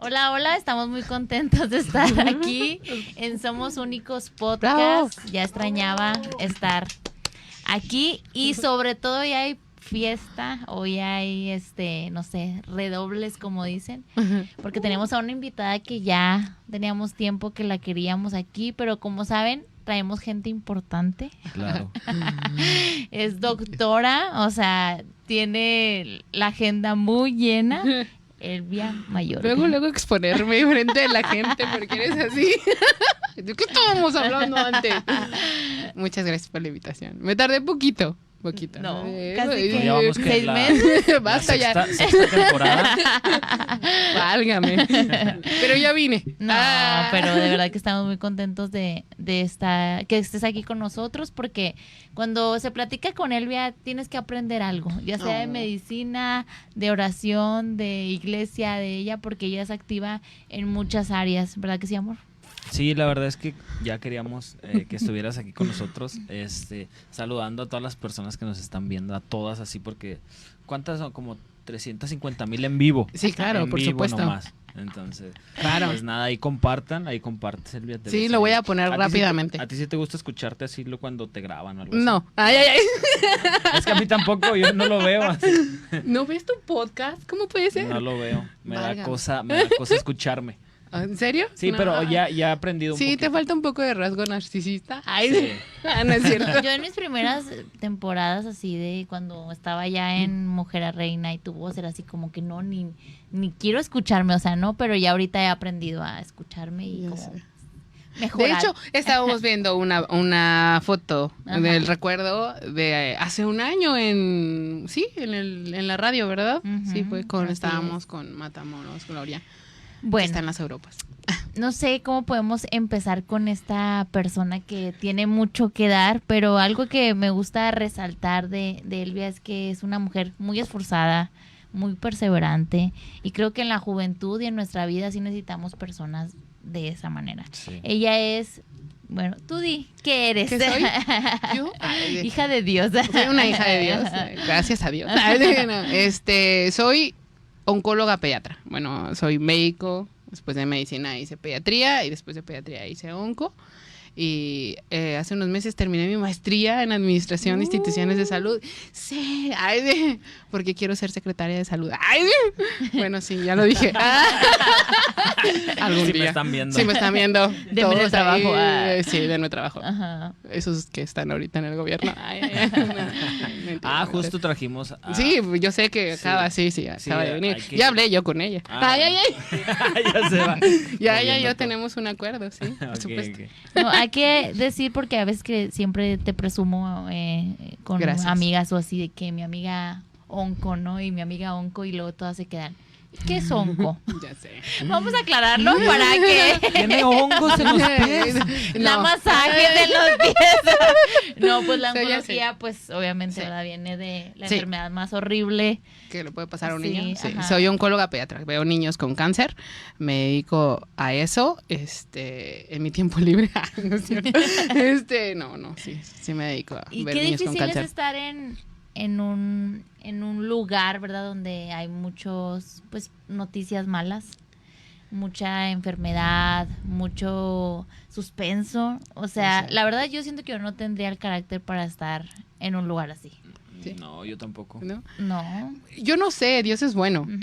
Hola, hola, estamos muy contentos de estar aquí en Somos Únicos Podcast. ¡Bravo! Ya extrañaba estar aquí y sobre todo ya hay fiesta o ya hay, no sé, redobles como dicen, porque tenemos a una invitada que ya teníamos tiempo que la queríamos aquí, pero como saben, traemos gente importante. Claro. Es doctora, o sea, tiene la agenda muy llena. Elvia Mayorga. Luego exponerme frente de la gente porque eres así. ¿De qué estábamos hablando antes? Muchas gracias por la invitación. Me tardé poquito. No, casi que Llevamos que 6 la- meses. Basta la ya. sexta temporada. Válgame. Pero ya vine. No, pero de verdad que estamos muy contentos de estar, que estés aquí con nosotros, porque cuando se platica con Elvia tienes que aprender algo, ya sea de medicina, de oración, de iglesia, de ella, porque ella es activa en muchas áreas, ¿verdad que sí, amor? Sí, la verdad es que ya queríamos que estuvieras aquí con nosotros, saludando a todas las personas que nos están viendo, a todas así, porque ¿cuántas son? Como 350,000 en vivo. Sí, claro, En por vivo supuesto. nomás. Entonces, Claro. pues nada, ahí compartes el video. Sí, lo voy a poner rápidamente. ¿A ti sí te gusta escucharte así cuando te graban o algo así? No. Ay. Es que a mí tampoco, yo no lo veo así. ¿No ves tu podcast? ¿Cómo puede ser? No lo veo. Me da Válgame. cosa escucharme. ¿En serio? Sí, No. pero ya he aprendido un Sí, poquito. te falta un poco de rasgo narcisista. Ay, Sí. no es cierto. Yo en mis primeras temporadas así de cuando estaba ya en Mujer a Reina y tu voz era así como que no, ni quiero escucharme, o sea, no, pero ya ahorita he aprendido a escucharme y Ya como sé. mejorar. De hecho, estábamos viendo una foto Ajá. del recuerdo de hace un año en la radio, ¿verdad? Ujú, Sí, fue así estábamos con Matamoros, Gloria, que bueno, está en las Europas. no sé cómo podemos empezar con esta persona que tiene mucho que dar, pero algo que me gusta resaltar de Elvia es que es una mujer muy esforzada, muy perseverante, y creo que en la juventud y en nuestra vida sí necesitamos personas de esa manera. Sí. Ella es, bueno, tú di, ¿qué eres? ¿Qué soy? Yo, Hija de Dios. soy una hija de Dios, gracias a Dios. Soy oncóloga pediatra. Bueno, soy médico, después de medicina hice pediatría y después de pediatría hice onco. Y hace unos meses terminé mi maestría en administración de instituciones de salud. Sí, porque quiero ser secretaria de salud. Bueno, sí, ya lo dije. Algún Sí día. me están viendo. Sí, me están viendo. Denme Todos el trabajo, ahí. Sí, denme trabajo. Ajá. Esos que están ahorita en el gobierno. Mentira, Justo trajimos a... Sí, yo sé que Sí. acaba, sí, acaba de venir. hay que- Ya hablé yo con ella. Ah, ya se va. Ya Moviendo yo todo. tenemos un acuerdo, sí, por Ok, supuesto. ok. No, hay que decir, porque a veces que siempre te presumo con Gracias. amigas o así, de que mi amiga onco, ¿no? Y mi amiga onco, y luego todas se quedan, ¿qué es onco? Ya sé. Vamos a aclararlo para que Tiene hongos en los pies. la No. masaje de los pies. No, pues la O sea, ya oncología, pues obviamente, Sí. ¿verdad? Viene de la Sí. enfermedad más horrible. ¿Qué le puede pasar a un Sí, niño? Sí. ajá. Soy oncóloga pediatra, veo niños con cáncer, me dedico a eso, en mi tiempo libre. No es cierto. No, sí me dedico a Y ver qué niños con difícil es cáncer. estar en un lugar, ¿verdad? Donde hay muchos, pues, noticias malas, mucha enfermedad, mucho suspenso. O sea, Sí. la verdad yo siento que yo no tendría el carácter para estar en un lugar así. Sí. No, yo tampoco. ¿No? No. Yo no sé, Dios es bueno. Ujú.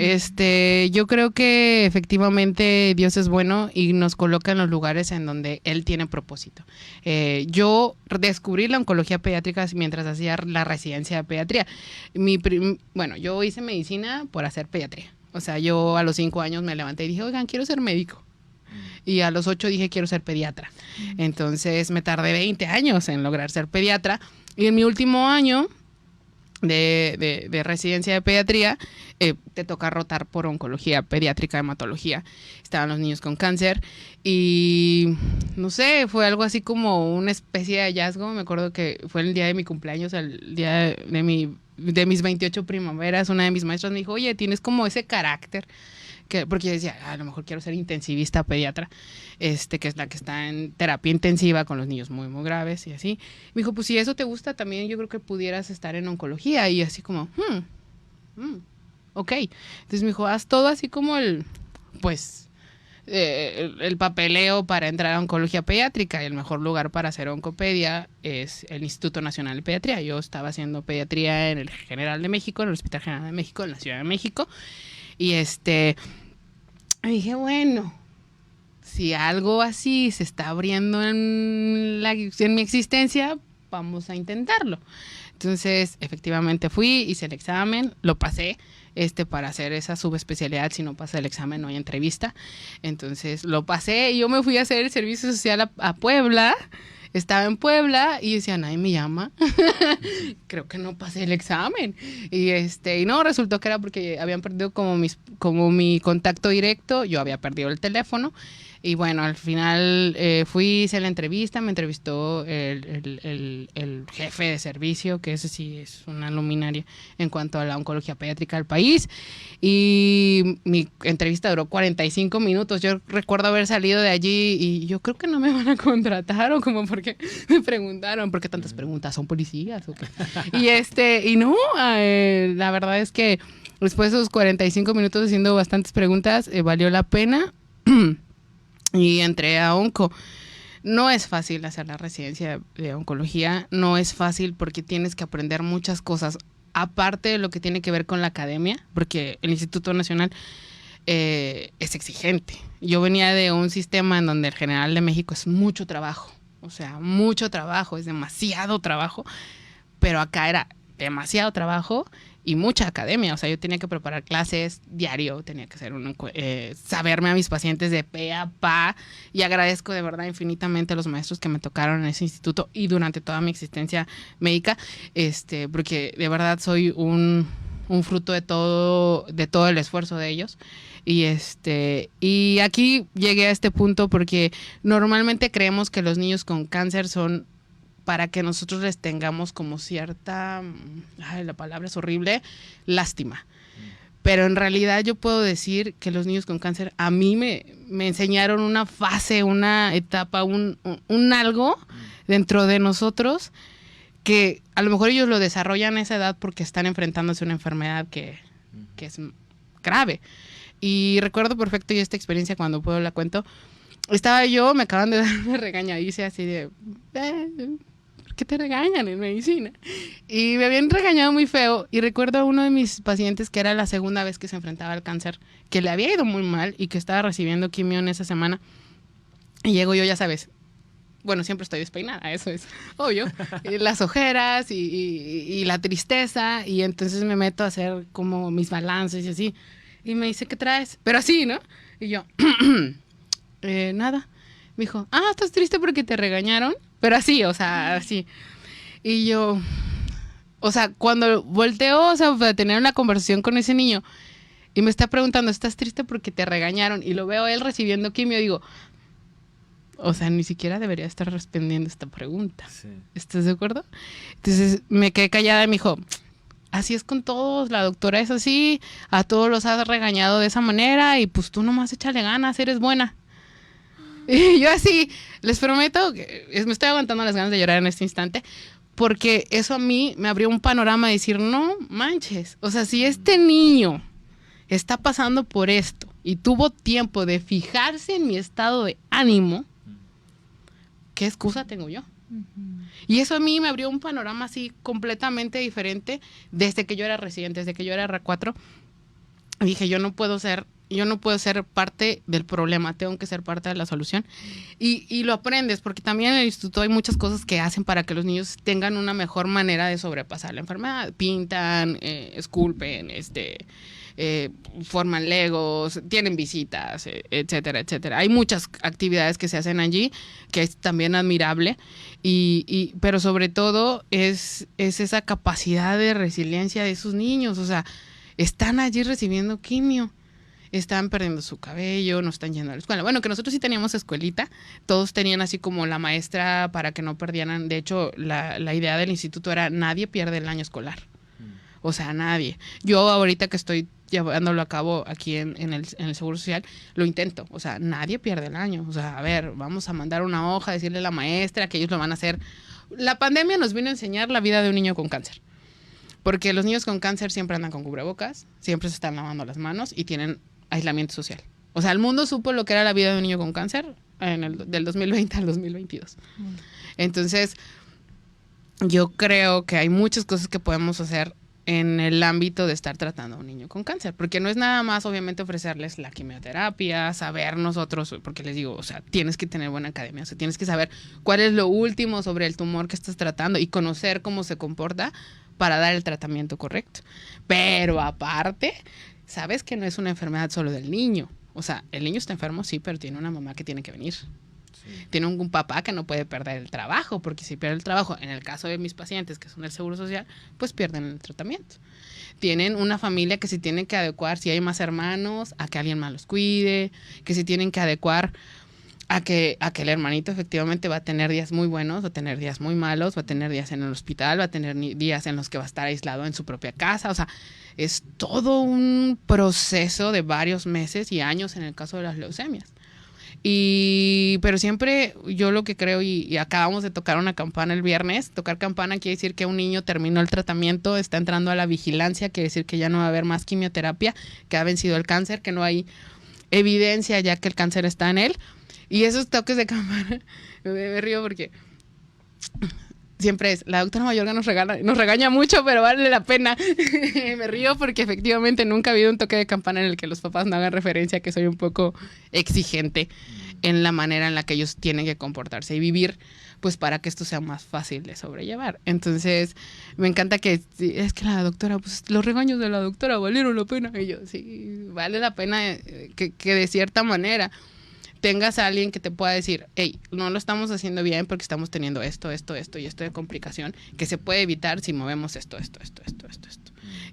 Yo creo que efectivamente Dios es bueno y nos coloca en los lugares en donde Él tiene propósito. Yo descubrí la oncología pediátrica mientras hacía la residencia de pediatría. Yo hice medicina por hacer pediatría. O sea, yo a los 5 años me levanté y dije, oigan, quiero ser médico. Y a los 8 dije, quiero ser pediatra. Entonces me tardé 20 años en lograr ser pediatra. Y en mi último año de residencia de pediatría, te toca rotar por oncología pediátrica, hematología. Estaban los niños con cáncer y no sé, fue algo así como una especie de hallazgo. Me acuerdo que fue el día de mi cumpleaños, el día de mis 28 primaveras. Una de mis maestras me dijo, oye, tienes como ese carácter. Porque yo decía, a lo mejor quiero ser intensivista pediatra, que es la que está en terapia intensiva con los niños muy, muy graves y así. Me dijo, pues si eso te gusta también, yo creo que pudieras estar en oncología. Y así como, ok. Entonces me dijo, haz todo así como pues, el papeleo para entrar a oncología pediátrica, y el mejor lugar para hacer oncopedia es el Instituto Nacional de Pediatría. Yo estaba haciendo pediatría en el General de México, en el Hospital General de México, en la Ciudad de México, y dije, bueno, si algo así se está abriendo en mi existencia, vamos a intentarlo. Entonces, efectivamente fui, hice el examen, lo pasé, para hacer esa subespecialidad. Si no pasa el examen no hay entrevista. Entonces lo pasé y yo me fui a hacer el servicio social a Puebla. Estaba en Puebla y decía, nadie me llama. Creo que no pasé el examen. Y no, resultó que era porque habían perdido como mi contacto directo. Yo había perdido el teléfono. Y bueno, al final fui, hice la entrevista, me entrevistó el jefe de servicio, que ese sí es una luminaria en cuanto a la oncología pediátrica del país. Y mi entrevista duró 45 minutos. Yo recuerdo haber salido de allí y yo creo que no me van a contratar, o como porque me preguntaron, ¿por qué tantas preguntas? ¿Son policías o qué? Y no, la verdad es que después de esos 45 minutos haciendo bastantes preguntas, valió la pena. Y entré a onco. No es fácil hacer la residencia de oncología, no es fácil porque tienes que aprender muchas cosas, aparte de lo que tiene que ver con la academia, porque el Instituto Nacional es exigente. Yo venía de un sistema en donde el General de México es mucho trabajo, o sea, mucho trabajo, es demasiado trabajo, pero acá era demasiado trabajo y mucha academia. O sea, yo tenía que preparar clases diario, tenía que hacer saberme a mis pacientes de pe a pa, y agradezco de verdad infinitamente a los maestros que me tocaron en ese instituto y durante toda mi existencia médica, porque de verdad soy un fruto de todo el esfuerzo de ellos. Y aquí llegué a este punto porque normalmente creemos que los niños con cáncer son para que nosotros les tengamos como cierta, la palabra es horrible, lástima. Pero en realidad yo puedo decir que los niños con cáncer a mí me enseñaron una fase, una etapa, un algo dentro de nosotros que a lo mejor ellos lo desarrollan a esa edad porque están enfrentándose a una enfermedad que es grave. Y recuerdo perfecto yo esta experiencia cuando puedo la cuento. Estaba yo, me acaban de dar una regañadiza así de... ¿por qué te regañan en medicina? Y me habían regañado muy feo. Y recuerdo a uno de mis pacientes que era la segunda vez que se enfrentaba al cáncer, que le había ido muy mal y que estaba recibiendo quimio en esa semana. Y llego yo, ya sabes, bueno, siempre estoy despeinada, eso es obvio. Las ojeras y la tristeza. Y entonces me meto a hacer como mis balances y así. Y me dice, ¿qué traes? Pero así, ¿no? Y yo, nada. Me dijo, ¿estás triste porque te regañaron? Pero así, o sea, así. Y yo, o sea, cuando volteo, o sea, para tener una conversación con ese niño, y me está preguntando, ¿estás triste porque te regañaron? Y lo veo a él recibiendo quimio, digo, o sea, ni siquiera debería estar respondiendo esta pregunta. Sí. ¿Estás de acuerdo? Entonces me quedé callada y me dijo, así es con todos, la doctora es así, a todos los has regañado de esa manera, y pues tú nomás échale ganas, eres buena. Y yo así, les prometo que me estoy aguantando las ganas de llorar en este instante, porque eso a mí me abrió un panorama de decir, no manches, o sea, si este niño está pasando por esto y tuvo tiempo de fijarse en mi estado de ánimo, ¿qué excusa tengo yo? Y eso a mí me abrió un panorama así completamente diferente desde que yo era residente, desde que yo era R4. Dije, yo no puedo ser parte del problema, tengo que ser parte de la solución. Y lo aprendes, porque también en el instituto hay muchas cosas que hacen para que los niños tengan una mejor manera de sobrepasar la enfermedad. Pintan, esculpen, forman legos, tienen visitas, etcétera, etcétera. Hay muchas actividades que se hacen allí, que es también admirable, pero sobre todo es esa capacidad de resiliencia de esos niños. O sea, están allí recibiendo quimio, están perdiendo su cabello, no están yendo a la escuela. Bueno, que nosotros sí teníamos escuelita, todos tenían así como la maestra para que no perdieran. De hecho, la idea del instituto era nadie pierde el año escolar. O sea, nadie. Yo ahorita que estoy llevándolo a cabo aquí en el Seguro Social, lo intento. O sea, nadie pierde el año. O sea, a ver, vamos a mandar una hoja, decirle a la maestra que ellos lo van a hacer. La pandemia nos vino a enseñar la vida de un niño con cáncer. Porque los niños con cáncer siempre andan con cubrebocas, siempre se están lavando las manos y tienen aislamiento social. O sea, el mundo supo lo que era la vida de un niño con cáncer del 2020 al 2022. Entonces, yo creo que hay muchas cosas que podemos hacer en el ámbito de estar tratando a un niño con cáncer, porque no es nada más obviamente ofrecerles la quimioterapia, saber nosotros, porque les digo, o sea, tienes que tener buena academia, o sea, tienes que saber cuál es lo último sobre el tumor que estás tratando y conocer cómo se comporta para dar el tratamiento correcto. Pero aparte, sabes que no es una enfermedad solo del niño, o sea, el niño está enfermo, sí, pero tiene una mamá que tiene que venir. Tiene un papá que no puede perder el trabajo, porque si pierde el trabajo, en el caso de mis pacientes que son del Seguro Social, pues pierden el tratamiento. Tienen una familia que se tiene que adecuar, si hay más hermanos, a que alguien más los cuide, que se tienen que adecuar a que el hermanito efectivamente va a tener días muy buenos, va a tener días muy malos, va a tener días en el hospital, va a tener días en los que va a estar aislado en su propia casa. O sea, es todo un proceso de varios meses y años en el caso de las leucemias. Pero siempre yo lo que creo, y acabamos de tocar una campana el viernes, tocar campana quiere decir que un niño terminó el tratamiento, está entrando a la vigilancia, quiere decir que ya no va a haber más quimioterapia, que ha vencido el cáncer, que no hay evidencia ya que el cáncer está en él. Y esos toques de campana, me río porque siempre es, la doctora Mayorga nos regaña mucho, pero vale la pena. Me río porque efectivamente nunca ha habido un toque de campana en el que los papás no hagan referencia a que soy un poco exigente en la manera en la que ellos tienen que comportarse y vivir, pues para que esto sea más fácil de sobrellevar. Entonces, me encanta que, es que la doctora, pues los regaños de la doctora valieron la pena. Y yo, sí, vale la pena que de cierta manera tengas a alguien que te pueda decir, hey, no lo estamos haciendo bien porque estamos teniendo esto y esto de complicación que se puede evitar si movemos esto.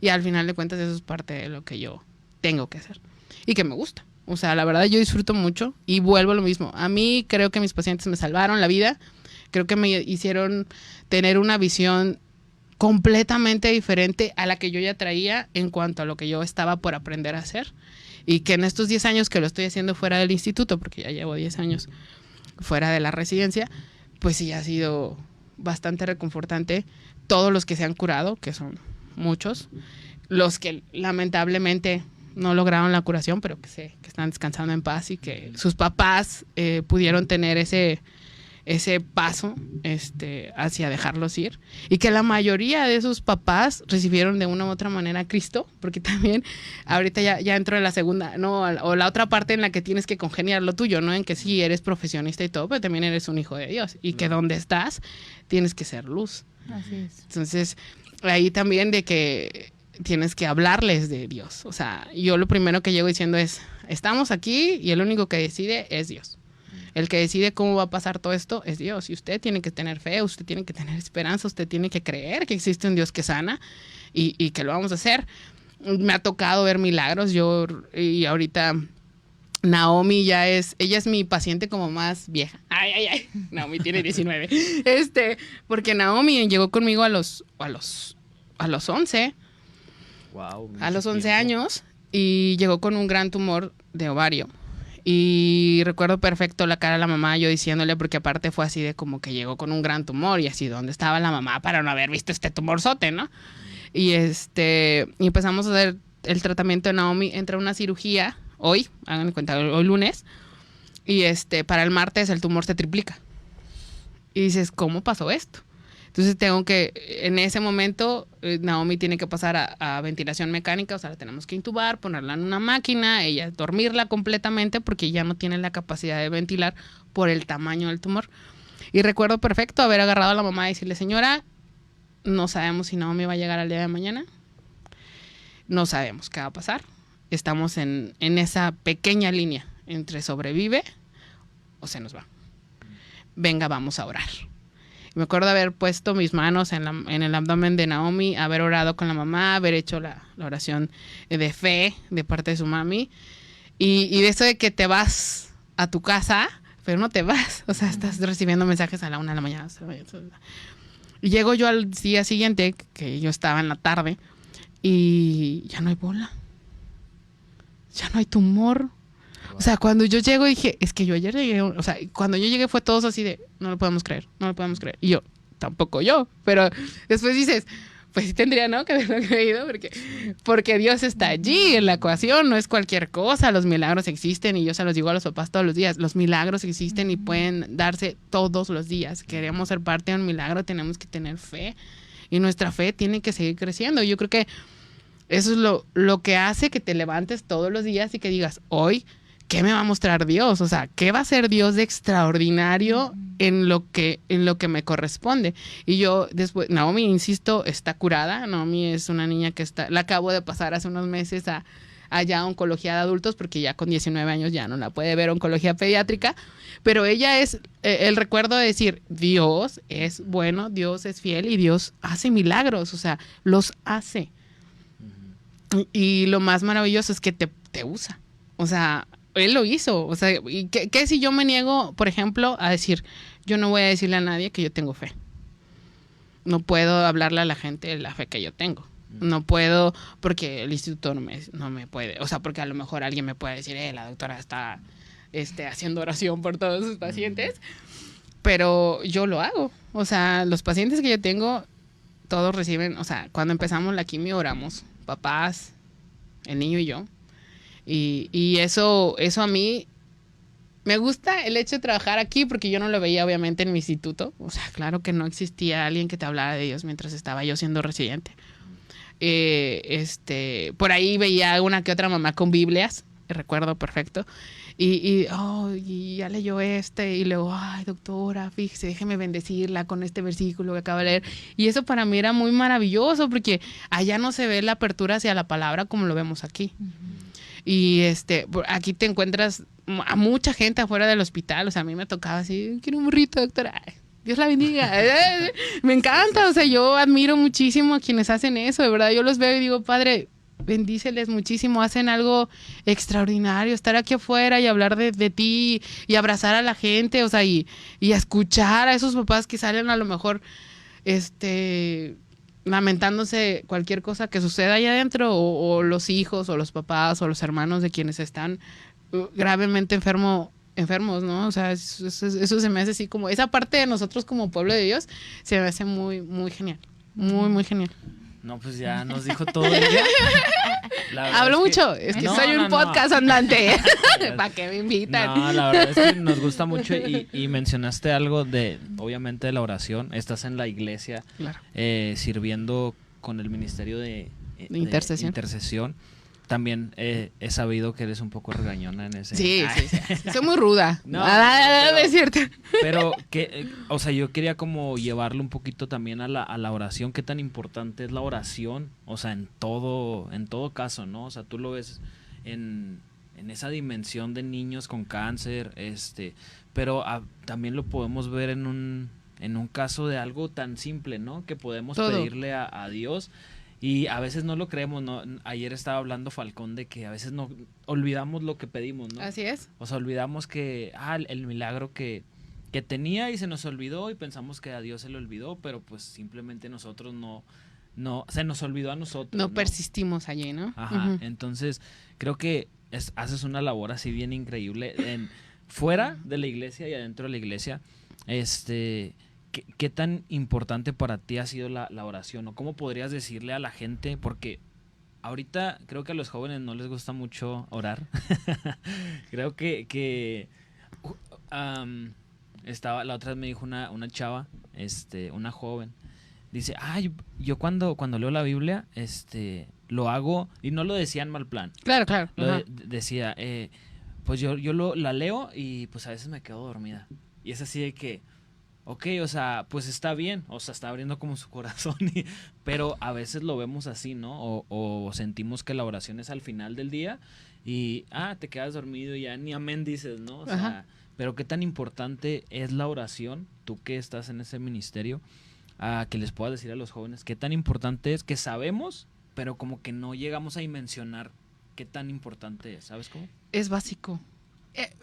Y al final de cuentas eso es parte de lo que yo tengo que hacer y que me gusta. O sea, la verdad yo disfruto mucho y vuelvo a lo mismo. A mí creo que mis pacientes me salvaron la vida, creo que me hicieron tener una visión completamente diferente a la que yo ya traía en cuanto a lo que yo estaba por aprender a hacer. Y que en estos 10 años que lo estoy haciendo fuera del instituto, porque ya llevo 10 años fuera de la residencia, pues sí ha sido bastante reconfortante. Todos los que se han curado, que son muchos, los que lamentablemente no lograron la curación, pero que están descansando en paz y que sus papás pudieron tener ese paso hacia dejarlos ir, y que la mayoría de sus papás recibieron de una u otra manera a Cristo, porque también ahorita ya entro en la segunda, no, o la otra parte en la que tienes que congeniar lo tuyo, ¿no? En que sí eres profesionista y todo, pero también eres un hijo de Dios, y que donde estás tienes que ser luz. Así es. Entonces, ahí también de que tienes que hablarles de Dios. O sea, yo lo primero que llego diciendo es, estamos aquí y el único que decide es Dios. El que decide cómo va a pasar todo esto es Dios. Y usted tiene que tener fe, usted tiene que tener esperanza, usted tiene que creer que existe un Dios que sana y que lo vamos a hacer. Me ha tocado ver milagros. Y ahorita Naomi ella es mi paciente como más vieja. Ay. Naomi tiene 19. Porque Naomi llegó conmigo a los 11. Wow, a los 11 años y llegó con un gran tumor de ovario. Y recuerdo perfecto la cara de la mamá, yo diciéndole, porque aparte fue así de como que llegó con un gran tumor y así, ¿dónde estaba la mamá para no haber visto este tumorzote, no? Y y empezamos a hacer el tratamiento de Naomi, entra a una cirugía hoy, hagan cuenta, hoy lunes, y para el martes el tumor se triplica. Y dices, ¿cómo pasó esto? Entonces en ese momento, Naomi tiene que pasar a ventilación mecánica, o sea, la tenemos que intubar, ponerla en una máquina, ella dormirla completamente porque ya no tiene la capacidad de ventilar por el tamaño del tumor. Y recuerdo perfecto haber agarrado a la mamá y decirle, señora, no sabemos si Naomi va a llegar al día de mañana, no sabemos qué va a pasar, estamos en esa pequeña línea entre sobrevive o se nos va. Venga, vamos a orar. Me acuerdo haber puesto mis manos en el abdomen de Naomi, haber orado con la mamá, haber hecho la oración de fe de parte de su mami. Y de eso de que te vas a tu casa, pero no te vas. O sea, estás recibiendo mensajes a la 1 de la mañana. Y llego yo al día siguiente, que yo estaba en la tarde, y ya no hay bola. Ya no hay tumor. O sea, cuando yo llego dije, es que yo ayer llegué, o sea, cuando yo llegué fue todos así de, no lo podemos creer. Y yo, tampoco yo, pero después dices, pues sí tendría, ¿no? Que haberlo creído, porque Dios está allí en la ecuación, no es cualquier cosa. Los milagros existen y yo se los digo a los papás todos los días. Los milagros existen y pueden darse todos los días. Queremos ser parte de un milagro, tenemos que tener fe y nuestra fe tiene que seguir creciendo. Yo creo que eso es lo que hace que te levantes todos los días y que digas, hoy, ¿qué me va a mostrar Dios? O sea, ¿qué va a ser Dios de extraordinario en lo que me corresponde? Y yo después, Naomi, insisto, está curada. Naomi es una niña que la acabo de pasar hace unos meses allá a oncología de adultos, porque ya con 19 años ya no la puede ver oncología pediátrica, pero ella es el recuerdo de decir, Dios es bueno, Dios es fiel y Dios hace milagros, o sea, los hace. Y lo más maravilloso es que te usa. O sea, Él lo hizo. O sea, ¿y qué si yo me niego, por ejemplo, a decir, yo no voy a decirle a nadie que yo tengo fe? No puedo hablarle a la gente de la fe que yo tengo. No puedo, porque el instituto no me puede. O sea, porque a lo mejor alguien me puede decir, la doctora está haciendo oración por todos sus pacientes. Pero yo lo hago. O sea, los pacientes que yo tengo, todos reciben, o sea, cuando empezamos la quimio oramos, papás, el niño y yo. Y eso a mí me gusta el hecho de trabajar aquí, porque yo no lo veía obviamente en mi instituto. O sea, claro que no existía alguien que te hablara de Dios mientras estaba yo siendo residente. Por ahí veía una que otra mamá con Biblias, recuerdo perfecto. Y ya leyó y luego, ay, doctora, fíjese, déjeme bendecirla con este versículo que acaba de leer. Y eso para mí era muy maravilloso, porque allá no se ve la apertura hacia la palabra como lo vemos aquí. Y aquí te encuentras a mucha gente afuera del hospital. O sea, a mí me tocaba así, quiero un burrito, doctora. Ay, Dios la bendiga. Me encanta, o sea, yo admiro muchísimo a quienes hacen eso, de verdad. Yo los veo y digo, Padre, bendíceles muchísimo, hacen algo extraordinario, estar aquí afuera y hablar de ti y abrazar a la gente, o sea, y escuchar a esos papás que salen a lo mejor, lamentándose cualquier cosa que suceda allá adentro, o los hijos, o los papás, o los hermanos de quienes están gravemente enfermos, ¿no? O sea, eso se me hace así como, esa parte de nosotros como pueblo de Dios, se me hace muy, muy genial, muy, muy genial. No, pues ya nos dijo todo ella. Hablo mucho, es que soy un podcast andante. ¿Para qué me invitan? No, la verdad es que nos gusta mucho y mencionaste algo obviamente, de la oración. Estás en la iglesia, claro, sirviendo con el ministerio de intercesión. También he sabido que eres un poco regañona en ese... Sí. Soy muy ruda. No, es cierto. Pero, o sea, yo quería como llevarlo un poquito también a la oración. ¿Qué tan importante es la oración? O sea, en todo caso, ¿no? O sea, tú lo ves en esa dimensión de niños con cáncer, pero también lo podemos ver en un caso de algo tan simple, ¿no? Que podemos pedirle a Dios. Y a veces no lo creemos, ¿no? Ayer estaba hablando Falcón de que a veces no olvidamos lo que pedimos, ¿no? Así es. O sea, olvidamos que el milagro que tenía y se nos olvidó, y pensamos que a Dios se le olvidó, pero pues simplemente nosotros no se nos olvidó a nosotros. No persistimos allí, ¿no? Ajá. Uh-huh. Entonces, creo que haces una labor así bien increíble fuera de la iglesia y adentro de la iglesia. ¿Qué tan importante para ti ha sido la oración? ¿O cómo podrías decirle a la gente? Porque ahorita creo que a los jóvenes no les gusta mucho orar. Creo que la otra vez me dijo una chava, una joven, dice, yo cuando leo la Biblia, lo hago, y no lo decía en mal plan. Claro. Decía, pues yo la leo y pues a veces me quedo dormida. Y es así de que, ok, o sea, pues está bien, o sea, está abriendo como su corazón, pero a veces lo vemos así, ¿no? O sentimos que la oración es al final del día y, te quedas dormido y ya ni amén dices, ¿no? O sea, ajá, pero qué tan importante es la oración, tú que estás en ese ministerio, que les puedas decir a los jóvenes qué tan importante es, que sabemos, pero como que no llegamos a dimensionar qué tan importante es, ¿sabes cómo? Es básico.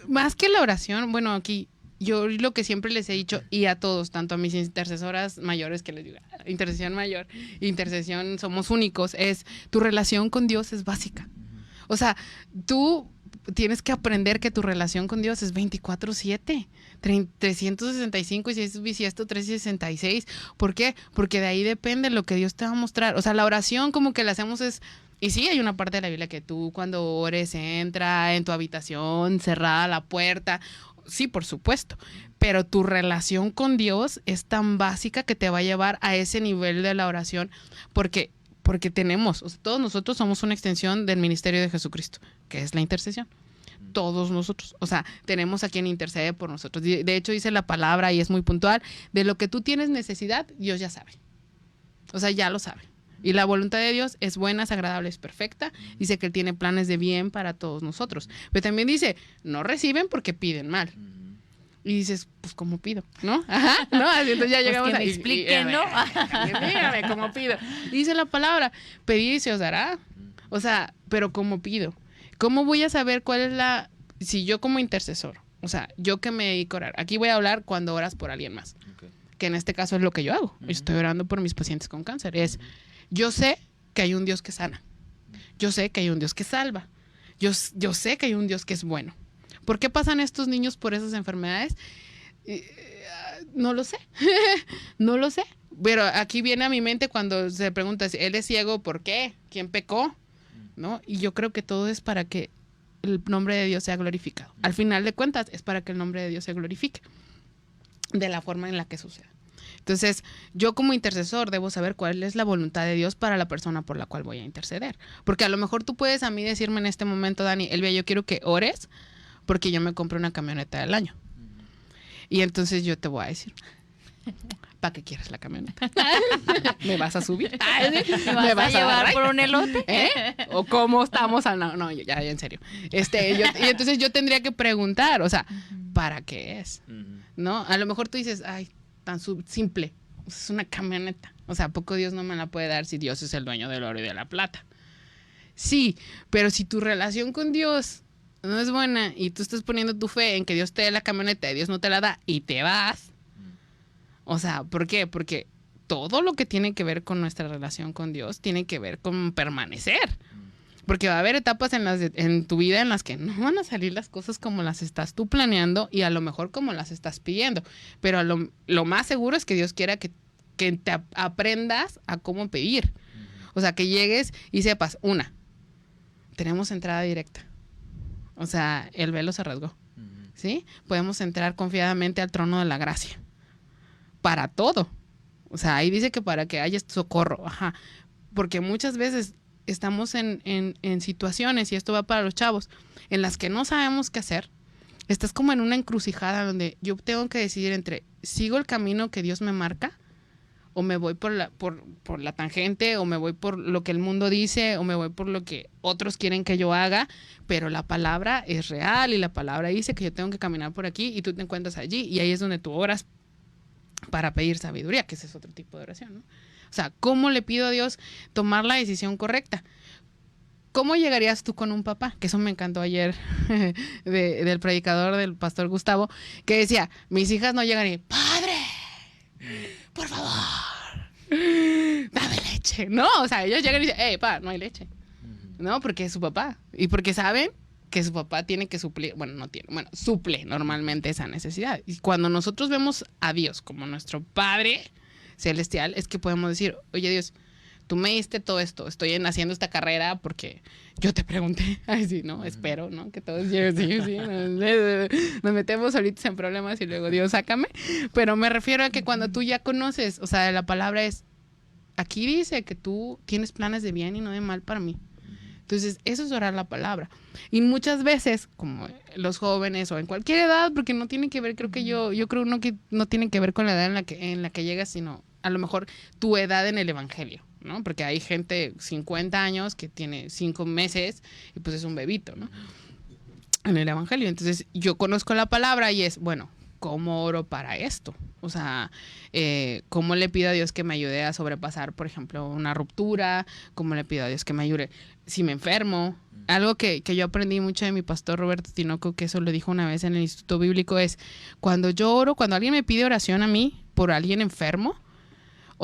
Más que la oración, bueno, aquí yo lo que siempre les he dicho, y a todos, tanto a mis intercesoras mayores, que les digo, intercesión mayor, intercesión, somos únicos, es tu relación con Dios es básica. O sea, tú tienes que aprender que tu relación con Dios es 24/7, 365 y si es bisiesto 366. ¿Por qué? Porque de ahí depende lo que Dios te va a mostrar. O sea, la oración como que la hacemos es... Y sí, hay una parte de la Biblia que tú cuando ores entra en tu habitación, cerrada la puerta. Sí, por supuesto. Pero tu relación con Dios es tan básica que te va a llevar a ese nivel de la oración porque tenemos, o sea, todos nosotros somos una extensión del ministerio de Jesucristo, que es la intercesión. Todos nosotros, o sea, tenemos a quien intercede por nosotros. De hecho, dice la palabra y es muy puntual, de lo que tú tienes necesidad, Dios ya sabe. O sea, ya lo sabe. Y la voluntad de Dios es buena, es agradable, es perfecta. Dice que Él tiene planes de bien para todos nosotros. Pero también dice, no reciben porque piden mal. Y dices, pues, ¿cómo pido? ¿No? Ajá, ¿no? Así, entonces ya llegamos pues que me expliquen, ¿no? Dígame, ¿cómo pido? Y dice la palabra, pedid y se os dará. O sea, pero ¿cómo pido? ¿Cómo voy a saber cuál es la... Si yo como intercesor, o sea, yo que me dedico a orar. Aquí voy a hablar cuando oras por alguien más. Okay. Que en este caso es lo que yo hago. Estoy orando por mis pacientes con cáncer. Es, yo sé que hay un Dios que sana. Yo sé que hay un Dios que salva. Yo sé que hay un Dios que es bueno. ¿Por qué pasan estos niños por esas enfermedades? No lo sé. No lo sé. Pero aquí viene a mi mente cuando se pregunta, ¿él es ciego por qué? ¿Quién pecó? ¿No? Y yo creo que todo es para que el nombre de Dios sea glorificado. Al final de cuentas, es para que el nombre de Dios se glorifique de la forma en la que suceda. Entonces, yo como intercesor debo saber cuál es la voluntad de Dios para la persona por la cual voy a interceder. Porque a lo mejor tú puedes a mí decirme en este momento, Dani, Elvia, yo quiero que ores porque yo me compré una camioneta del año. Y entonces yo te voy a decir, ¿para qué quieres la camioneta? ¿Me vas a subir? ¿Me vas a llevar por un elote? ¿O cómo estamos? No, ya en serio. Y entonces yo tendría que preguntar, o sea, ¿para qué es? ¿No? A lo mejor tú dices, ay, tan simple, es una camioneta. O sea, ¿a poco Dios no me la puede dar si Dios es el dueño del oro y de la plata? Sí, pero si tu relación con Dios no es buena y tú estás poniendo tu fe en que Dios te dé la camioneta y Dios no te la da y te vas. O sea, ¿por qué? Porque todo lo que tiene que ver con nuestra relación con Dios tiene que ver con permanecer. Porque va a haber etapas en tu vida en las que no van a salir las cosas como las estás tú planeando y a lo mejor como las estás pidiendo. Pero lo más seguro es que Dios quiera que te aprendas a cómo pedir. O sea, que llegues y sepas, tenemos entrada directa. O sea, el velo se rasgó, ¿sí? Podemos entrar confiadamente al trono de la gracia. Para todo. O sea, ahí dice que para que haya socorro. Ajá. Porque muchas veces estamos en situaciones, y esto va para los chavos, en las que no sabemos qué hacer. Estás como en una encrucijada donde yo tengo que decidir entre, ¿sigo el camino que Dios me marca? ¿O me voy por la tangente? ¿O me voy por lo que el mundo dice? ¿O me voy por lo que otros quieren que yo haga? Pero la palabra es real y la palabra dice que yo tengo que caminar por aquí y tú te encuentras allí. Y ahí es donde tú oras para pedir sabiduría, que ese es otro tipo de oración, ¿no? O sea, ¿cómo le pido a Dios tomar la decisión correcta? ¿Cómo llegarías tú con un papá? Que eso me encantó ayer del predicador, del pastor Gustavo, que decía, mis hijas no llegan y, ¡Padre! Por favor, dame leche. No, o sea, ellos llegan y dicen, pa, no hay leche. No, porque es su papá. Y porque saben que su papá tiene que suplir, suple normalmente esa necesidad. Y cuando nosotros vemos a Dios como nuestro Padre celestial, es que podemos decir, oye Dios, tú me diste todo esto, estoy haciendo esta carrera porque yo te pregunté. Ay, sí, ¿no? Espero, ¿no? Que todos lleguen, sí. Nos metemos ahorita en problemas y luego Dios, sácame. Pero me refiero a que cuando tú ya conoces, o sea, la palabra es, aquí dice que tú tienes planes de bien y no de mal para mí. Entonces, eso es orar la palabra. Y muchas veces, como los jóvenes o en cualquier edad, porque no tiene que ver, creo que yo creo que no tiene que ver con la edad en la que llegas, sino a lo mejor tu edad en el evangelio, ¿no? Porque hay gente 50 años que tiene 5 meses y pues es un bebito, ¿no? En el evangelio. Entonces, yo conozco la palabra y es, bueno, ¿cómo oro para esto? O sea, ¿cómo le pido a Dios que me ayude a sobrepasar, por ejemplo, una ruptura? ¿Cómo le pido a Dios que me ayude si me enfermo? Algo que yo aprendí mucho de mi pastor Roberto Tinoco, que eso lo dijo una vez en el Instituto Bíblico, es cuando yo oro, cuando alguien me pide oración a mí por alguien enfermo,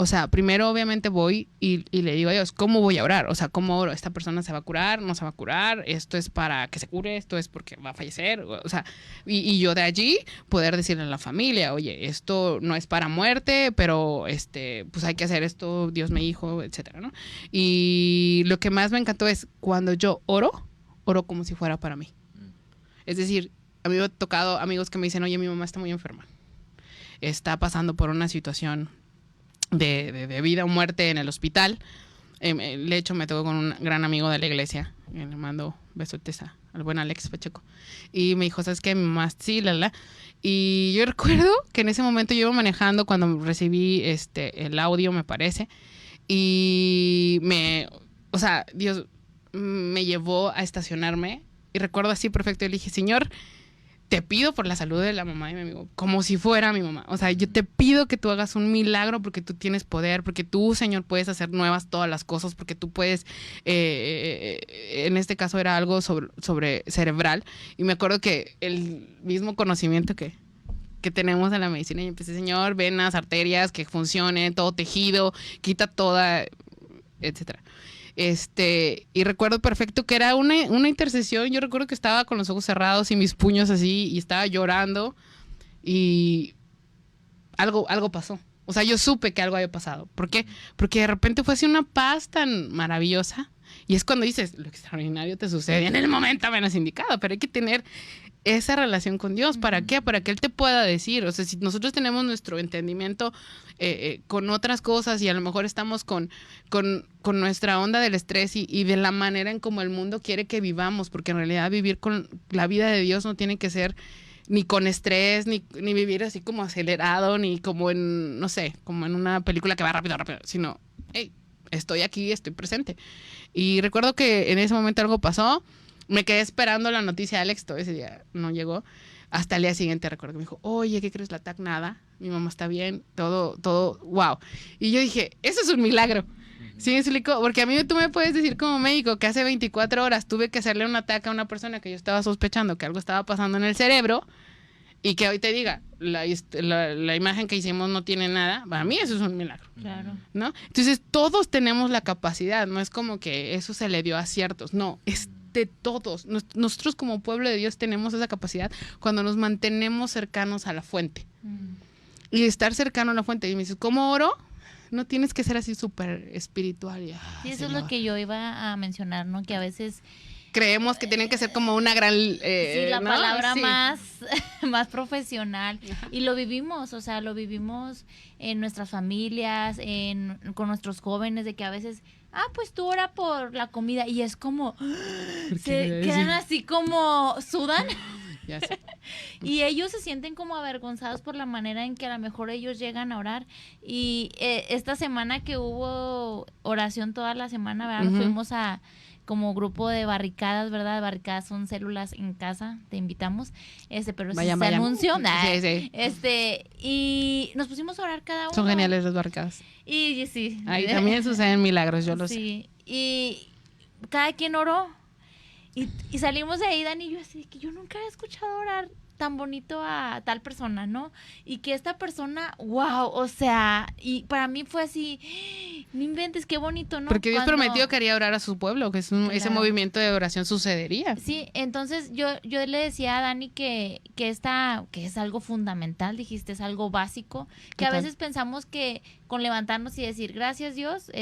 O sea, primero obviamente voy y le digo a Dios, ¿cómo voy a orar? O sea, ¿cómo oro? ¿Esta persona se va a curar? ¿No se va a curar? ¿Esto es para que se cure? ¿Esto es porque va a fallecer? O sea, y yo de allí poder decirle a la familia, oye, esto no es para muerte, pero pues hay que hacer esto, Dios me dijo, etcétera, ¿no? Y lo que más me encantó es cuando yo oro como si fuera para mí. Es decir, a mí me ha tocado amigos que me dicen, oye, mi mamá está muy enferma. Está pasando por una situación de vida o muerte en el hospital. De hecho, me tocó con un gran amigo de la iglesia. Le mando besotes al buen Alex Pacheco. Y me dijo, ¿sabes qué? Mi mamá, sí, Y yo recuerdo que en ese momento yo iba manejando cuando recibí el audio, me parece. Y o sea, Dios me llevó a estacionarme. Y recuerdo así perfecto. Y le dije, Señor, te pido por la salud de la mamá de mi amigo, como si fuera mi mamá. O sea, yo te pido que tú hagas un milagro porque tú tienes poder, porque tú, Señor, puedes hacer nuevas todas las cosas, porque tú puedes, en este caso era algo sobre cerebral. Y me acuerdo que el mismo conocimiento que tenemos en la medicina, y empecé, Señor, venas, arterias, que funcione, todo tejido, quita toda, etcétera. Y recuerdo perfecto que era una intercesión. Yo recuerdo que estaba con los ojos cerrados y mis puños así y estaba llorando y algo pasó. O sea, yo supe que algo había pasado. ¿Por qué? Porque de repente fue así una paz tan maravillosa y es cuando dices, lo extraordinario te sucede en el momento menos indicado, pero hay que tener esa relación con Dios. ¿Para qué? Para que Él te pueda decir. O sea, si nosotros tenemos nuestro entendimiento con otras cosas y a lo mejor estamos con nuestra onda del estrés y de la manera en como el mundo quiere que vivamos, porque en realidad vivir con la vida de Dios no tiene que ser ni con estrés, ni vivir así como acelerado, ni como en, no sé, como en una película que va rápido, sino, hey, estoy aquí, estoy presente. Y recuerdo que en ese momento algo pasó. Me quedé esperando la noticia de Alex, todo ese día no llegó. Hasta el día siguiente recuerdo que me dijo, oye, ¿qué crees? La TAC nada, mi mamá está bien, todo, wow. Y yo dije, eso es un milagro. ¿Sí me explico? Porque a mí tú me puedes decir como médico que hace 24 horas tuve que hacerle un ataque a una persona que yo estaba sospechando que algo estaba pasando en el cerebro y que hoy te diga, la imagen que hicimos no tiene nada. Para mí eso es un milagro. Claro. ¿No? Entonces todos tenemos la capacidad, no es como que eso se le dio a ciertos, no, es de todos. Nosotros como pueblo de Dios tenemos esa capacidad cuando nos mantenemos cercanos a la fuente. Y estar cercano a la fuente. Y me dices, ¿cómo oro? No tienes que ser así súper espiritual. Sí, eso es lo que yo iba a mencionar, ¿no? Que a veces creemos que tienen que ser como una gran... sí, la ¿no? palabra Sí. más profesional. Y lo vivimos, o sea, lo vivimos en nuestras familias, con nuestros jóvenes, de que a veces, pues tú ora por la comida. Y es como, se quedan así como, sudan. Ya sé. Y ellos se sienten como avergonzados por la manera en que a lo mejor ellos llegan a orar. Y esta semana que hubo oración toda la semana, ¿verdad? Fuimos a como grupo de barricadas, ¿verdad? Barricadas son células en casa, te invitamos. Pero Vayan, se anunció. Sí. Y nos pusimos a orar cada uno. Son geniales las barricadas. Y sí. Ahí también suceden milagros, yo lo sé. Sí. Y cada quien oró. Y salimos de ahí, Dani y yo, así que yo nunca había escuchado orar tan bonito a tal persona, ¿no? Y que esta persona, wow, o sea, y para mí fue así, no inventes, qué bonito, ¿no? Porque Dios prometió que haría orar a su pueblo, que ese movimiento de oración sucedería. Sí, entonces yo le decía a Dani que es algo fundamental, dijiste, es algo básico, que a veces pensamos que con levantarnos y decir gracias Dios,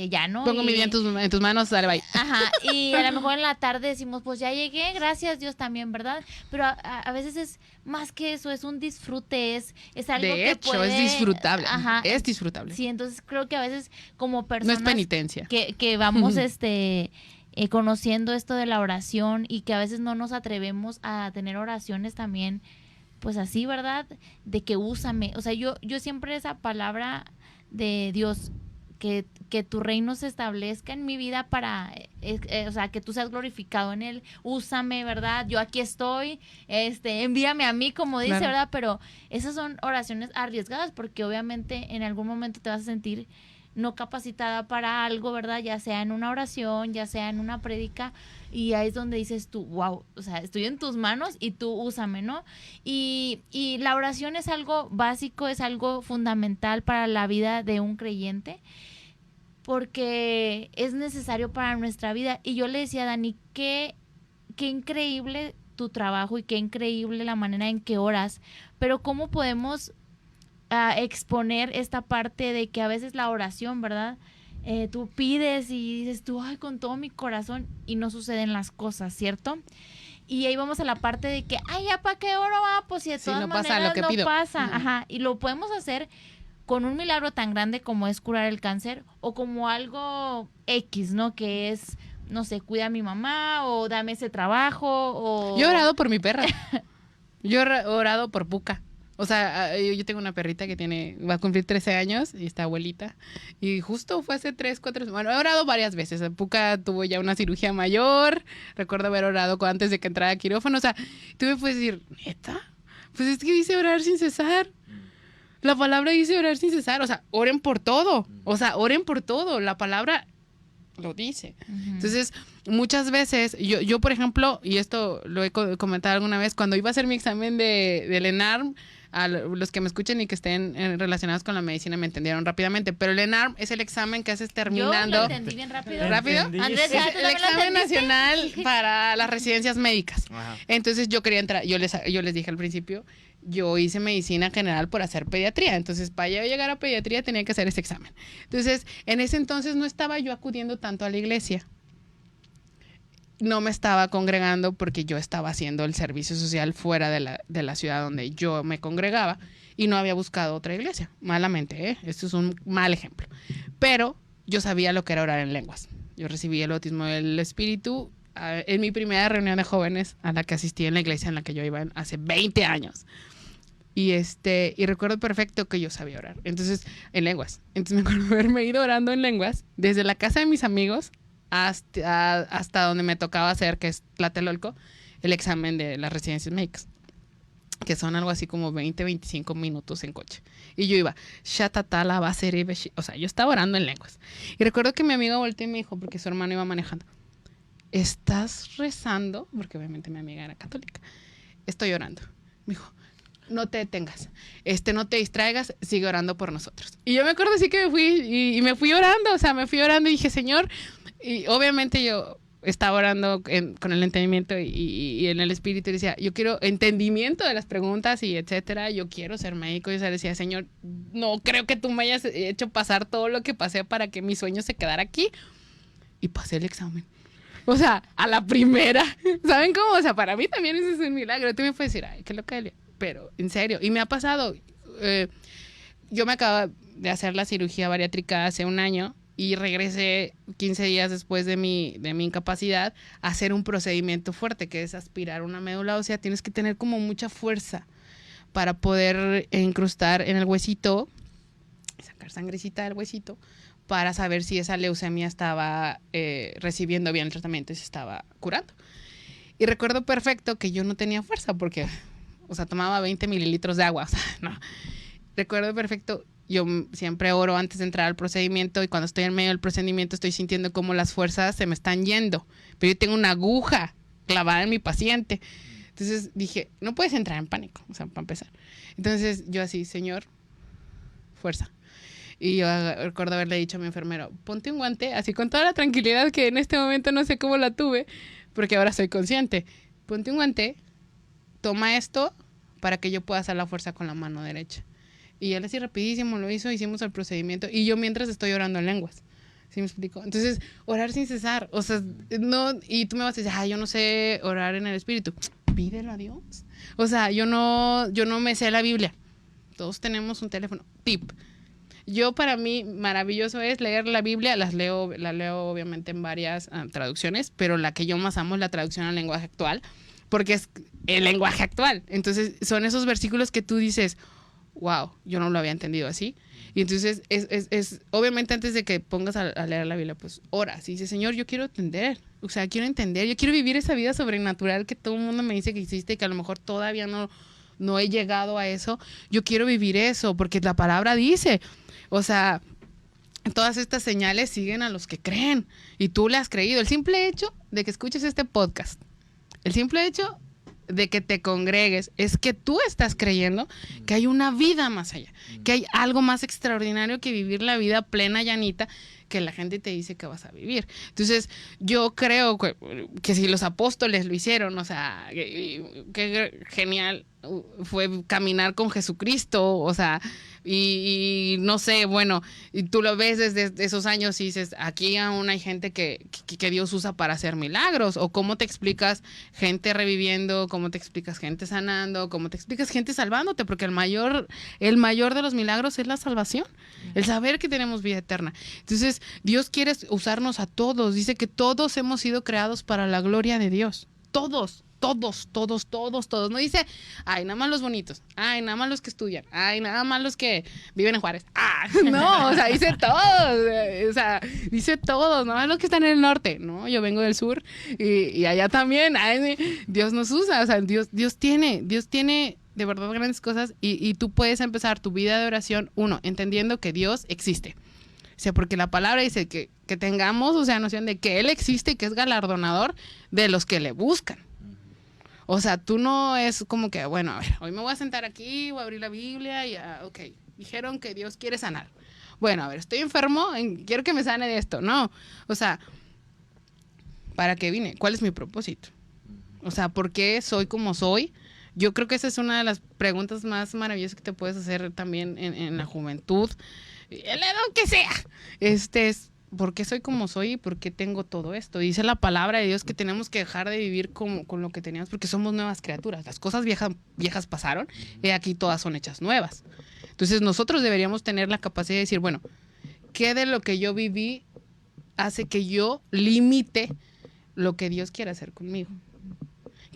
ya no. Pongo mi vida en tus manos, dale, bye. Ajá, y a lo mejor en la tarde decimos, pues ya llegué, gracias Dios también, ¿verdad? Pero a veces es más que eso, es un disfrute, es algo de hecho, que puede... es disfrutable. Ajá. Es disfrutable. Sí, entonces creo que a veces como personas... No es penitencia. Que vamos, conociendo esto de la oración y que a veces no nos atrevemos a tener oraciones también, pues así, ¿verdad? De que úsame. O sea, yo siempre esa palabra de Dios, que tu reino se establezca en mi vida para, o sea, que tú seas glorificado en él, úsame, ¿verdad? Yo aquí estoy, envíame a mí, como dice, ¿verdad? Pero esas son oraciones arriesgadas porque obviamente en algún momento te vas a sentir no capacitada para algo, ¿verdad? Ya sea en una oración, ya sea en una prédica, y ahí es donde dices tú, wow, o sea, estoy en tus manos y tú úsame, ¿no? Y la oración es algo básico, es algo fundamental para la vida de un creyente, porque es necesario para nuestra vida. Y yo le decía a Dani, qué increíble tu trabajo y qué increíble la manera en que oras, pero cómo podemos exponer esta parte de que a veces la oración, ¿verdad? Tú pides y dices tú, ay, con todo mi corazón, y no suceden las cosas, ¿cierto? Y ahí vamos a la parte de que, ay, ¿ya para qué oro va? Pues si de todas maneras no pasa. Ajá, y lo podemos hacer con un milagro tan grande como es curar el cáncer, o como algo X, ¿no? Que es, no sé, cuida a mi mamá, o dame ese trabajo, o... Yo he orado por mi perra. Yo he orado por Puka. O sea, yo tengo una perrita que va a cumplir 13 años y está abuelita. Y justo fue hace 3, 4... Bueno, he orado varias veces. Puka tuvo ya una cirugía mayor. Recuerdo haber orado antes de que entrara a quirófano. O sea, tú me puedes decir, ¿neta? Pues es que dice orar sin cesar. La palabra dice orar sin cesar. O sea, oren por todo. O sea, oren por todo. La palabra lo dice. Uh-huh. Entonces, muchas veces, yo por ejemplo, y esto lo he comentado alguna vez, cuando iba a hacer mi examen del ENARM, a los que me escuchen y que estén relacionados con la medicina me entendieron rápidamente, pero el ENARM es el examen que haces terminando. Yo lo entendí bien rápido. ¿Rápido? Andrés, es el examen nacional para las residencias médicas. Ajá. Entonces yo quería entrar, yo les dije al principio, yo hice medicina general por hacer pediatría, entonces para yo llegar a pediatría tenía que hacer ese examen. Entonces, en ese entonces no estaba yo acudiendo tanto a la iglesia. No me estaba congregando porque yo estaba haciendo el servicio social fuera de la ciudad donde yo me congregaba y no había buscado otra iglesia, malamente, ¿eh? Esto es un mal ejemplo. Pero yo sabía lo que era orar en lenguas. Yo recibí el bautismo del Espíritu en mi primera reunión de jóvenes a la que asistí en la iglesia en la que yo iba hace 20 años. Y recuerdo perfecto que yo sabía orar. Entonces, en lenguas. Entonces me acuerdo haberme ido orando en lenguas desde la casa de mis amigos hasta donde me tocaba hacer, que es Tlatelolco, el examen de las residencias médicas, que son algo así como 20, 25 minutos en coche. Y yo iba, shatatala, basere, o sea, yo estaba orando en lenguas. Y recuerdo que mi amiga volteó y me dijo, porque su hermano iba manejando, ¿estás rezando? Porque obviamente mi amiga era católica. Estoy orando. Me dijo, no te detengas, no te distraigas, sigue orando por nosotros. Y yo me acuerdo así que me fui y me fui orando, o sea, me fui orando y dije, Señor, y obviamente yo estaba orando con el entendimiento y en el espíritu y decía, yo quiero entendimiento de las preguntas y etcétera, yo quiero ser médico. Y yo decía, Señor, no creo que tú me hayas hecho pasar todo lo que pasé para que mi sueño se quedara aquí. Y pasé el examen. O sea, a la primera. ¿Saben cómo? O sea, para mí también eso es un milagro. Tú me puedes decir, ay, qué loca, Elia. Pero, en serio. Y me ha pasado. Yo me acabo de hacer la cirugía bariátrica hace un año y regresé 15 días después de mi incapacidad a hacer un procedimiento fuerte, que es aspirar una médula ósea. Tienes que tener como mucha fuerza para poder incrustar en el huesito, sacar sangrecita del huesito, para saber si esa leucemia estaba recibiendo bien el tratamiento y se estaba curando. Y recuerdo perfecto que yo no tenía fuerza porque, o sea, tomaba 20 mililitros de agua. O sea, no. Recuerdo perfecto, yo siempre oro antes de entrar al procedimiento y cuando estoy en medio del procedimiento estoy sintiendo como las fuerzas se me están yendo. Pero yo tengo una aguja clavada en mi paciente. Entonces dije, no puedes entrar en pánico, o sea, para empezar. Entonces yo así, Señor, fuerza. Y yo recuerdo haberle dicho a mi enfermero, ponte un guante, así con toda la tranquilidad que en este momento no sé cómo la tuve, porque ahora soy consciente. Ponte un guante, toma esto para que yo pueda hacer la fuerza con la mano derecha. Y él así rapidísimo lo hizo, hicimos el procedimiento y yo mientras estoy orando en lenguas. ¿Sí me explico? Entonces, orar sin cesar, o sea, no, y tú me vas a decir, yo no sé orar en el espíritu. Pídelo a Dios. O sea, yo no me sé la Biblia. Todos tenemos un teléfono. Tip. Yo, para mí, maravilloso es leer la Biblia. La leo obviamente en varias traducciones, pero la que yo más amo es la traducción al lenguaje actual, porque es el lenguaje actual. Entonces, son esos versículos que tú dices, wow, yo no lo había entendido así. Y entonces, es obviamente antes de que pongas a leer la Biblia, pues oras y dices, Señor, yo quiero entender. O sea, quiero entender, yo quiero vivir esa vida sobrenatural que todo el mundo me dice que existe y que a lo mejor todavía no he llegado a eso. Yo quiero vivir eso porque la palabra dice, o sea, todas estas señales siguen a los que creen y tú le has creído. El simple hecho de que escuches este podcast, el simple hecho de que te congregues, es que tú estás creyendo que hay una vida más allá, que hay algo más extraordinario que vivir la vida plena, llanita, que la gente te dice que vas a vivir. Entonces, yo creo que si los apóstoles lo hicieron, o sea, qué genial fue caminar con Jesucristo, o sea, y no sé, bueno, y tú lo ves desde esos años y dices, aquí aún hay gente que Dios usa para hacer milagros, o cómo te explicas gente reviviendo, cómo te explicas gente sanando, cómo te explicas gente salvándote, porque el mayor de los milagros es la salvación, el saber que tenemos vida eterna. Entonces, Dios quiere usarnos a todos, dice que todos hemos sido creados para la gloria de Dios, todos. Todos. No dice, ay, nada más los bonitos, ay, nada más los que estudian, ay, nada más los que viven en Juárez. No, o sea, dice todos, o sea, dice todos, nada más los que están en el norte. No, yo vengo del sur y allá también, ay, Dios nos usa, o sea, Dios tiene de verdad grandes cosas y tú puedes empezar tu vida de oración, entendiendo que Dios existe. O sea, porque la palabra dice que tengamos, o sea, noción de que Él existe y que es galardonador de los que le buscan. O sea, tú no es como que, bueno, a ver, hoy me voy a sentar aquí, voy a abrir la Biblia y ok, dijeron que Dios quiere sanar. Bueno, a ver, estoy enfermo, quiero que me sane de esto. No, o sea, ¿para qué vine? ¿Cuál es mi propósito? O sea, ¿por qué soy como soy? Yo creo que esa es una de las preguntas más maravillosas que te puedes hacer también en la juventud, el edad que sea. Es ¿por qué soy como soy y por qué tengo todo esto? Dice la palabra de Dios que tenemos que dejar de vivir con lo que teníamos porque somos nuevas criaturas. Las cosas viejas pasaron y aquí todas son hechas nuevas. Entonces nosotros deberíamos tener la capacidad de decir, bueno, ¿qué de lo que yo viví hace que yo limite lo que Dios quiere hacer conmigo?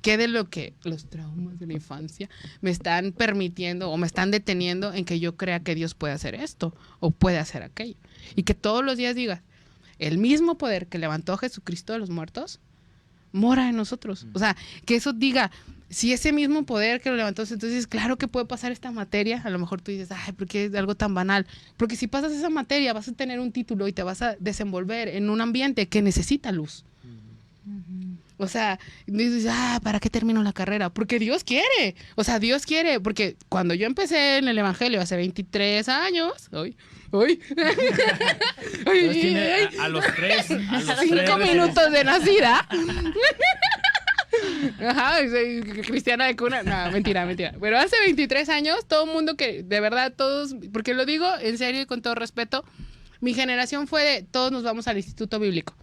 ¿Qué de lo que los traumas de la infancia me están permitiendo o me están deteniendo en que yo crea que Dios puede hacer esto o puede hacer aquello? Y que todos los días diga, el mismo poder que levantó a Jesucristo de los muertos mora en nosotros. O sea, que eso diga, si ese mismo poder que lo levantó, entonces claro que puede pasar esta materia. A lo mejor tú dices, ay, ¿por qué es algo tan banal? Porque si pasas esa materia vas a tener un título y te vas a desenvolver en un ambiente que necesita luz. O sea, dices, ¿para qué termino la carrera? Porque Dios quiere. O sea, Dios quiere. Porque cuando yo empecé en el Evangelio hace 23 años, hoy. A los 5 minutos de nacida. Ajá, soy cristiana de cuna. No, mentira. Pero hace 23 años, todo el mundo que, de verdad, todos, porque lo digo en serio y con todo respeto, mi generación fue de todos nos vamos al instituto bíblico.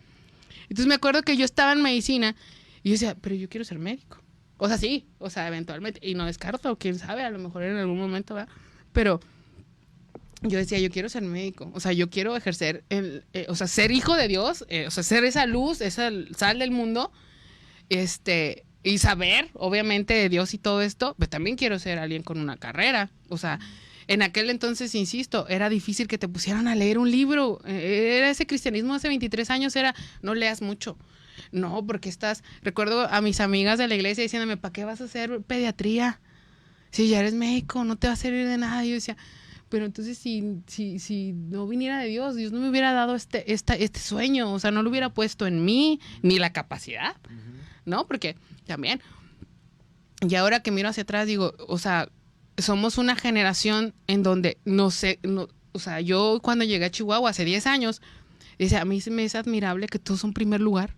Entonces me acuerdo que yo estaba en medicina y yo decía, pero yo quiero ser médico. O sea, sí, o sea, eventualmente, y no descarto, quién sabe, a lo mejor en algún momento, ¿verdad? Pero yo decía, yo quiero ser médico, o sea, yo quiero ejercer, o sea, ser hijo de Dios, o sea, ser esa luz, esa sal del mundo, y saber, obviamente, de Dios y todo esto, pero también quiero ser alguien con una carrera, o sea, en aquel entonces, insisto, era difícil que te pusieran a leer un libro. Era ese cristianismo hace 23 años, era no leas mucho. No, porque recuerdo a mis amigas de la iglesia diciéndome, ¿para qué vas a hacer pediatría? Si ya eres médico, no te va a servir de nada. Y yo decía, pero entonces si no viniera de Dios, Dios no me hubiera dado este sueño, o sea, no lo hubiera puesto en mí, ni la capacidad, ¿no? Porque también, y ahora que miro hacia atrás, digo, o sea, somos una generación en donde o sea, yo cuando llegué a Chihuahua hace 10 años, a mí se me es admirable que todos son primer lugar.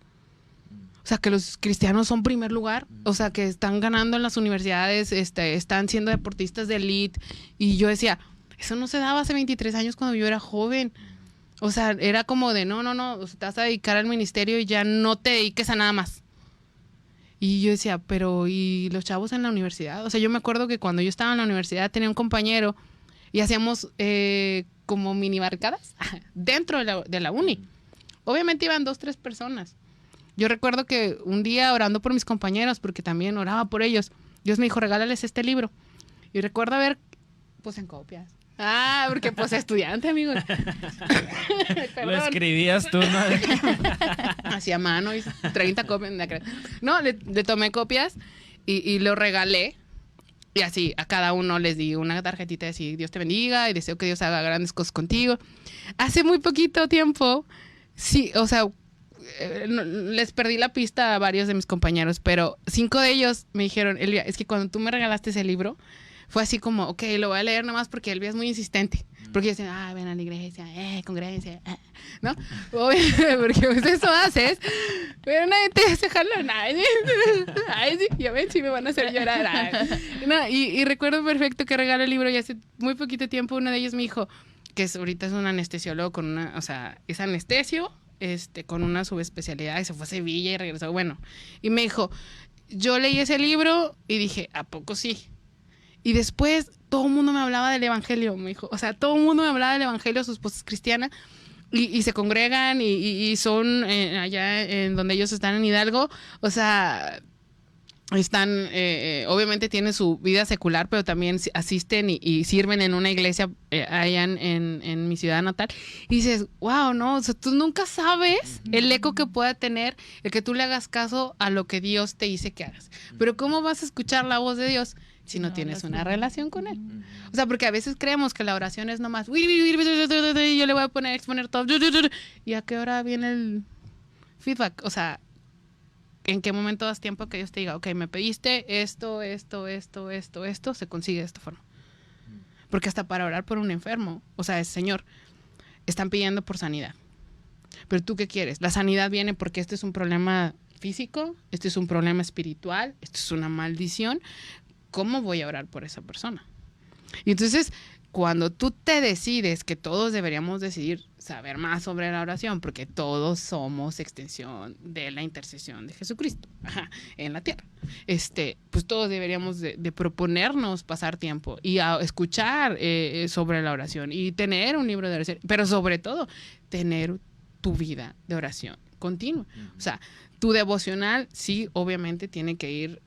O sea, que los cristianos son primer lugar, o sea, que están ganando en las universidades, están siendo deportistas de elite. Y yo decía, eso no se daba hace 23 años cuando yo era joven. O sea, era como de, no, o sea, te vas a dedicar al ministerio y ya no te dediques a nada más. Y yo decía, pero ¿y los chavos en la universidad? O sea, yo me acuerdo que cuando yo estaba en la universidad tenía un compañero y hacíamos como mini barricadas dentro de la uni. Obviamente iban 2, 3 personas. Yo recuerdo que un día orando por mis compañeros, porque también oraba por ellos, Dios me dijo, regálales este libro. Y recuerdo haber, pues en copias. Porque pues estudiante, amigos. Lo escribías tú, ¿no? Hacía mano, y 30 copias. No, le tomé copias y lo regalé. Y así, a cada uno les di una tarjetita de así, Dios te bendiga y deseo que Dios haga grandes cosas contigo. Hace muy poquito tiempo, sí, o sea, les perdí la pista a varios de mis compañeros, pero 5 de ellos me dijeron, Elvia, es que cuando tú me regalaste ese libro, fue así como, ok, lo voy a leer nomás porque Elvia es muy insistente. Porque yo decía, ven a la iglesia, congregancia, ¿no? Obviamente, porque pues eso haces, pero nadie te hace jalón. Ay, sí, ya ven, sí me van a hacer llorar. Ay. No, y recuerdo perfecto que regalé el libro y hace muy poquito tiempo uno de ellos me dijo, que ahorita es un anestesiólogo con una, o sea, es anestesio, con una subespecialidad, y se fue a Sevilla y regresó, bueno, y me dijo, yo leí ese libro y dije, ¿a poco sí? Y después todo el mundo me hablaba del evangelio, me dijo, o sea, todo el mundo me hablaba del evangelio, su esposa es cristiana, y se congregan y son allá en donde ellos están en Hidalgo, o sea, están, obviamente tienen su vida secular, pero también asisten y sirven en una iglesia allá en mi ciudad natal. Y dices, wow, ¿no? O sea, tú nunca sabes el eco que pueda tener el que tú le hagas caso a lo que Dios te dice que hagas. Pero ¿cómo vas a escuchar la voz de Dios si no tienes una relación con Él? O sea, porque a veces creemos que la oración es nomás, yo le voy a exponer todo, ¿y a qué hora viene el feedback? O sea, ¿en qué momento das tiempo que Dios te diga, ok, me pediste esto, se consigue de esta forma? Porque hasta para orar por un enfermo, o sea, Señor, están pidiendo por sanidad. Pero ¿tú qué quieres? La sanidad viene porque este es un problema físico, este es un problema espiritual, esto es una maldición. ¿Cómo voy a orar por esa persona? Y entonces, cuando tú te decides, que todos deberíamos decidir saber más sobre la oración, porque todos somos extensión de la intercesión de Jesucristo en la tierra, pues todos deberíamos de proponernos pasar tiempo y a escuchar sobre la oración y tener un libro de oración, pero sobre todo tener tu vida de oración continua. O sea, tu devocional sí, obviamente tiene que ir...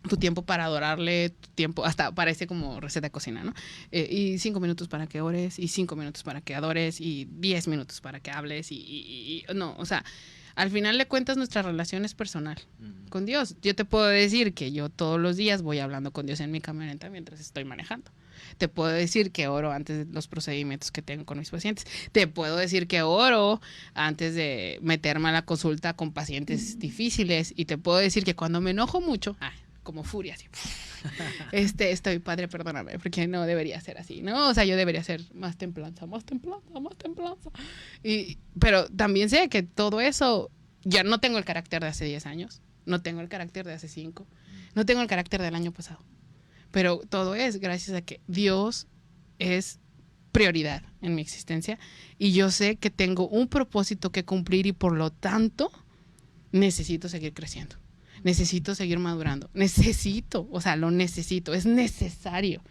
tu tiempo para adorarle, tu tiempo, hasta parece como receta de cocina, ¿no? Y 5 minutos para que ores, y 5 minutos para que adores, y 10 minutos para que hables, y no, o sea, al final de cuentas nuestra relación es personal con Dios. Yo te puedo decir que yo todos los días voy hablando con Dios en mi camioneta mientras estoy manejando. Te puedo decir que oro antes de los procedimientos que tengo con mis pacientes. Te puedo decir que oro antes de meterme a la consulta con pacientes difíciles, y te puedo decir que cuando me enojo mucho, como furia, así. Estoy, Padre, perdóname, porque no debería ser así, ¿no? O sea, yo debería ser más templanza. Pero también sé que todo eso, ya no tengo el carácter de hace 10 años, no tengo el carácter de hace 5, no tengo el carácter del año pasado. Pero todo es gracias a que Dios es prioridad en mi existencia, y yo sé que tengo un propósito que cumplir, y por lo tanto necesito seguir creciendo. Necesito seguir madurando. Lo necesito. Es necesario.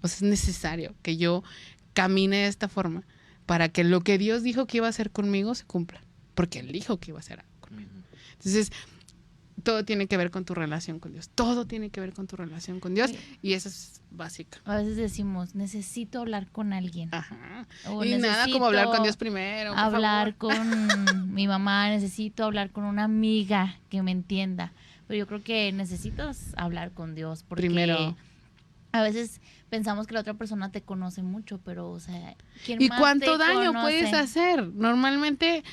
O sea, es necesario que yo camine de esta forma para que lo que Dios dijo que iba a hacer conmigo se cumpla. Porque Él dijo que iba a hacer algo conmigo. Entonces, todo tiene que ver con tu relación con Dios. Todo tiene que ver con tu relación con Dios. Y eso es básico. A veces decimos, necesito hablar con alguien. Ajá. Y nada como hablar con Dios primero. Hablar con mi mamá, necesito hablar con una amiga que me entienda. Pero yo creo que necesitas hablar con Dios, porque primero. A veces pensamos que la otra persona te conoce mucho, pero, o sea, ¿quién ¿y más cuánto te daño conoce? puedes hacer? Normalmente,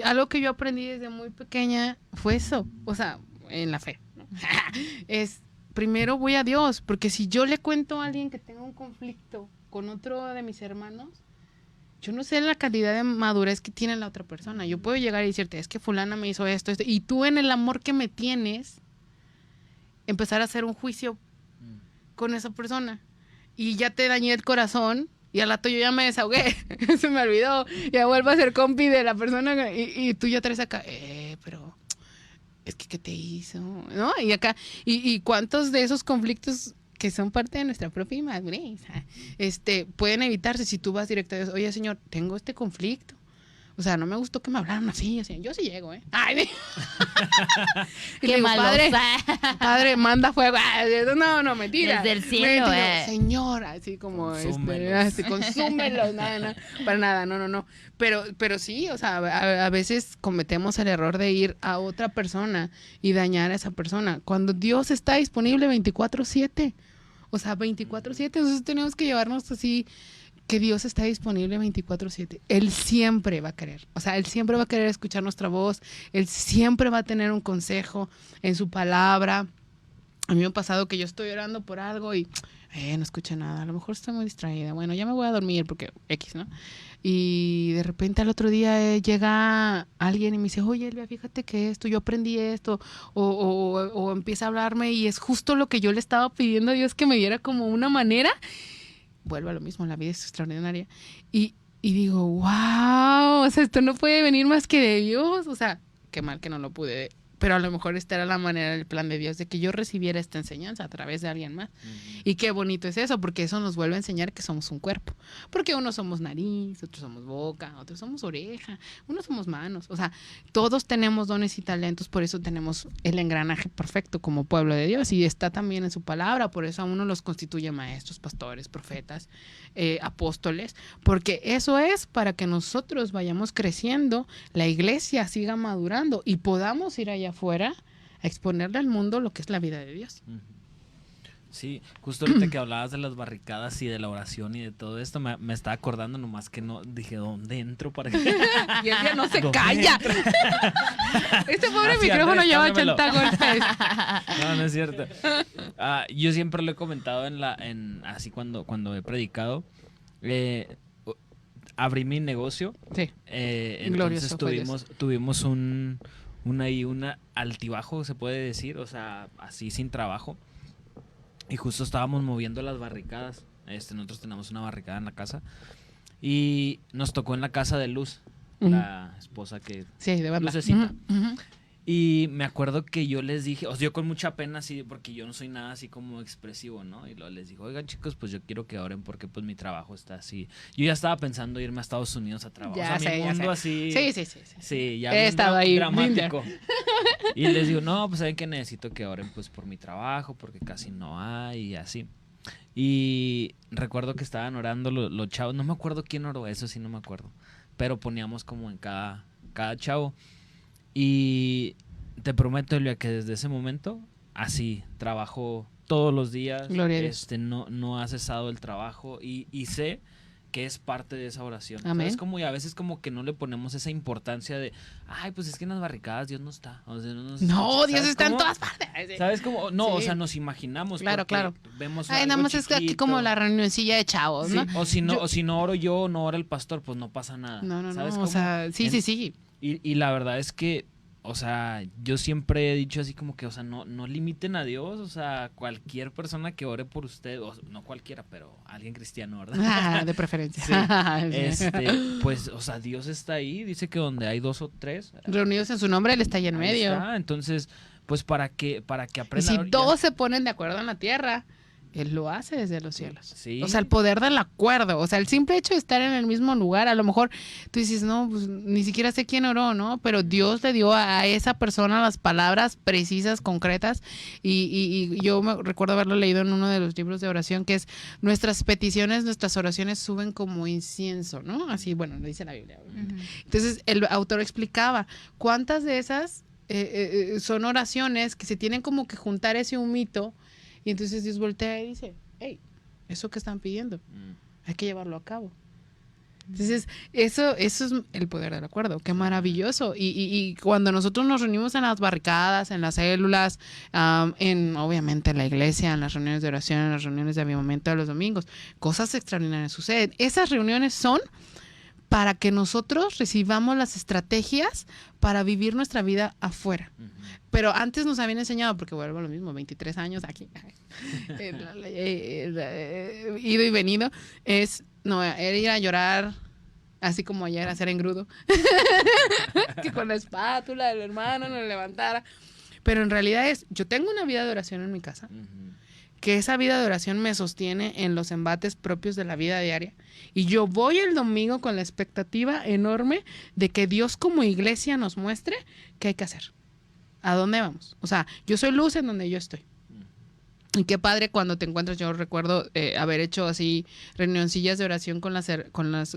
algo que yo aprendí desde muy pequeña fue eso, o sea, en la fe, ¿no? Es, primero voy a Dios, porque si yo le cuento a alguien que tenga un conflicto con otro de mis hermanos, yo no sé la calidad de madurez que tiene la otra persona. Yo puedo llegar y decirte, es que fulana me hizo esto, y tú en el amor que me tienes, empezar a hacer un juicio con esa persona. Y ya te dañé el corazón, y al rato yo ya me desahogué, se me olvidó, ya vuelvo a ser compi de la persona, y tú ya traes acá, pero es que ¿qué te hizo? ¿No? Y acá, y cuántos de esos conflictos que son parte de nuestra propia madurez, pueden evitarse si tú vas directo a Dios. Oye, Señor, tengo este conflicto. O sea, no me gustó que me hablaran así, yo sí llego, Ay, y Qué le digo, malo. padre, manda fuego. Ay, no, mentira. Desde el cielo, Señor, así como, Consúmelos. consúmelos, nada, para nada, no. Pero sí, o sea, a veces cometemos el error de ir a otra persona y dañar a esa persona, cuando Dios está disponible 24/7. O sea, 24/7, entonces tenemos que llevarnos así, que Dios está disponible 24/7. Él siempre va a querer, o sea, Él siempre va a querer escuchar nuestra voz, Él siempre va a tener un consejo en su palabra. A mí me ha pasado que yo estoy orando por algo y no escuché nada, a lo mejor estoy muy distraída, bueno, ya me voy a dormir porque X, ¿no? Y de repente al otro día llega alguien y me dice, oye, Elvia, fíjate que yo aprendí esto, o empieza a hablarme y es justo lo que yo le estaba pidiendo a Dios que me diera como una manera. Vuelvo a lo mismo, la vida es extraordinaria. Y digo, wow, o sea, esto no puede venir más que de Dios. O sea, qué mal que no lo pude, pero a lo mejor esta era la manera del plan de Dios, de que yo recibiera esta enseñanza a través de alguien más. Ujú. Y qué bonito es eso, porque eso nos vuelve a enseñar que somos un cuerpo. Porque unos somos nariz, otros somos boca, otros somos oreja, unos somos manos. O sea, todos tenemos dones y talentos, por eso tenemos el engranaje perfecto como pueblo de Dios. Y está también en su palabra, por eso a uno los constituye maestros, pastores, profetas, apóstoles, porque eso es para que nosotros vayamos creciendo, la iglesia siga madurando y podamos ir allá afuera a exponerle al mundo lo que es la vida de Dios. Ujú. Sí, justo ahorita que hablabas de las barricadas y de la oración y de todo esto, me estaba acordando nomás que no, dije, ¿dónde entro para que...? Y él ya no se ¿Dónde calla. entro? Este pobre Así, micrófono Andrés, lleva cámbiamelo. 80 golpes. No es cierto. Yo siempre lo he comentado así cuando he predicado. Abrí mi negocio. Sí. Entonces Glorioso fue Dios. tuvimos un altibajo, se puede decir, o sea, así sin trabajo. Y justo estábamos moviendo las barricadas. Nosotros tenemos una barricada en la casa. Y nos tocó en la casa de Luz, la esposa que... Sí, de verdad. Lucecita. Ujú. Y me acuerdo que yo les dije, o sea, yo con mucha pena así, porque yo no soy nada así como expresivo, ¿no? Y luego les digo, oigan chicos, pues yo quiero que oren porque pues mi trabajo está así. Yo ya estaba pensando irme a Estados Unidos a trabajar. Ya o sea, sé, mi ya mundo sé. así. Sí. Sí, ya He bien estado ahí, dramático. Y les digo, no, pues saben que necesito que oren pues por mi trabajo, porque casi no hay y así. Y recuerdo que estaban orando los chavos, no me acuerdo quién oró, eso sí no me acuerdo. Pero poníamos como en cada chavo. Y te prometo, Elia, que desde ese momento, así, trabajo todos los días. Gloria a Dios. No ha cesado el trabajo y sé que es parte de esa oración. Amén. ¿Sabes? Como, y a veces como que no le ponemos esa importancia de, ay, pues es que en las barricadas Dios no está. O sea, no, No, Dios ¿sabes está en cómo? todas partes. ¿Sabes cómo? No, Sí. o sea, nos imaginamos. Claro, porque claro. Vemos Ay, algo nada más es aquí chiquito. como la reunioncilla de chavos, Sí, ¿no? o si no oro yo o no ora el pastor, pues no pasa nada. No, ¿Sabes o cómo? sea, sí. Y la verdad es que, o sea, yo siempre he dicho así como que, o sea, no limiten a Dios, o sea, cualquier persona que ore por usted, o no cualquiera, pero alguien cristiano, ¿verdad? De preferencia. Sí. Pues, o sea, Dios está ahí, dice que donde hay 2 o 3 Reunidos en su nombre, Él está ahí en ahí medio. está. Entonces, pues para que Y aprendan. si ya- todos se ponen de acuerdo en la tierra, Él lo hace desde los cielos. Sí. O sea, el poder del acuerdo. O sea, el simple hecho de estar en el mismo lugar. A lo mejor tú dices, no, pues ni siquiera sé quién oró, ¿no? Pero Dios le dio a esa persona las palabras precisas, concretas. Y yo me recuerdo haberlo leído en uno de los libros de oración, que es nuestras peticiones, nuestras oraciones suben como incienso, ¿no? Así, bueno, lo dice la Biblia. Ujú. Entonces, el autor explicaba cuántas de esas son oraciones que se tienen como que juntar ese humito. Y entonces Dios voltea y dice, hey, eso que están pidiendo, hay que llevarlo a cabo. Entonces, eso es el poder del acuerdo. Qué maravilloso. Y cuando nosotros nos reunimos en las barricadas, en las células, obviamente en la iglesia, en las reuniones de oración, en las reuniones de avivamiento de los domingos, cosas extraordinarias suceden. Esas reuniones son para que nosotros recibamos las estrategias para vivir nuestra vida afuera. Pero antes nos habían enseñado, porque vuelvo a lo mismo, 23 años aquí, ido y venido, era ir a llorar, así como ayer, hacer engrudo, que con la espátula del hermano nos levantara. Pero en realidad yo tengo una vida de oración en mi casa, que esa vida de oración me sostiene en los embates propios de la vida diaria. Y yo voy el domingo con la expectativa enorme de que Dios como iglesia nos muestre qué hay que hacer. ¿A dónde vamos? O sea, yo soy luz en donde yo estoy. Y qué padre cuando te encuentras. Yo recuerdo haber hecho así reunioncillas de oración con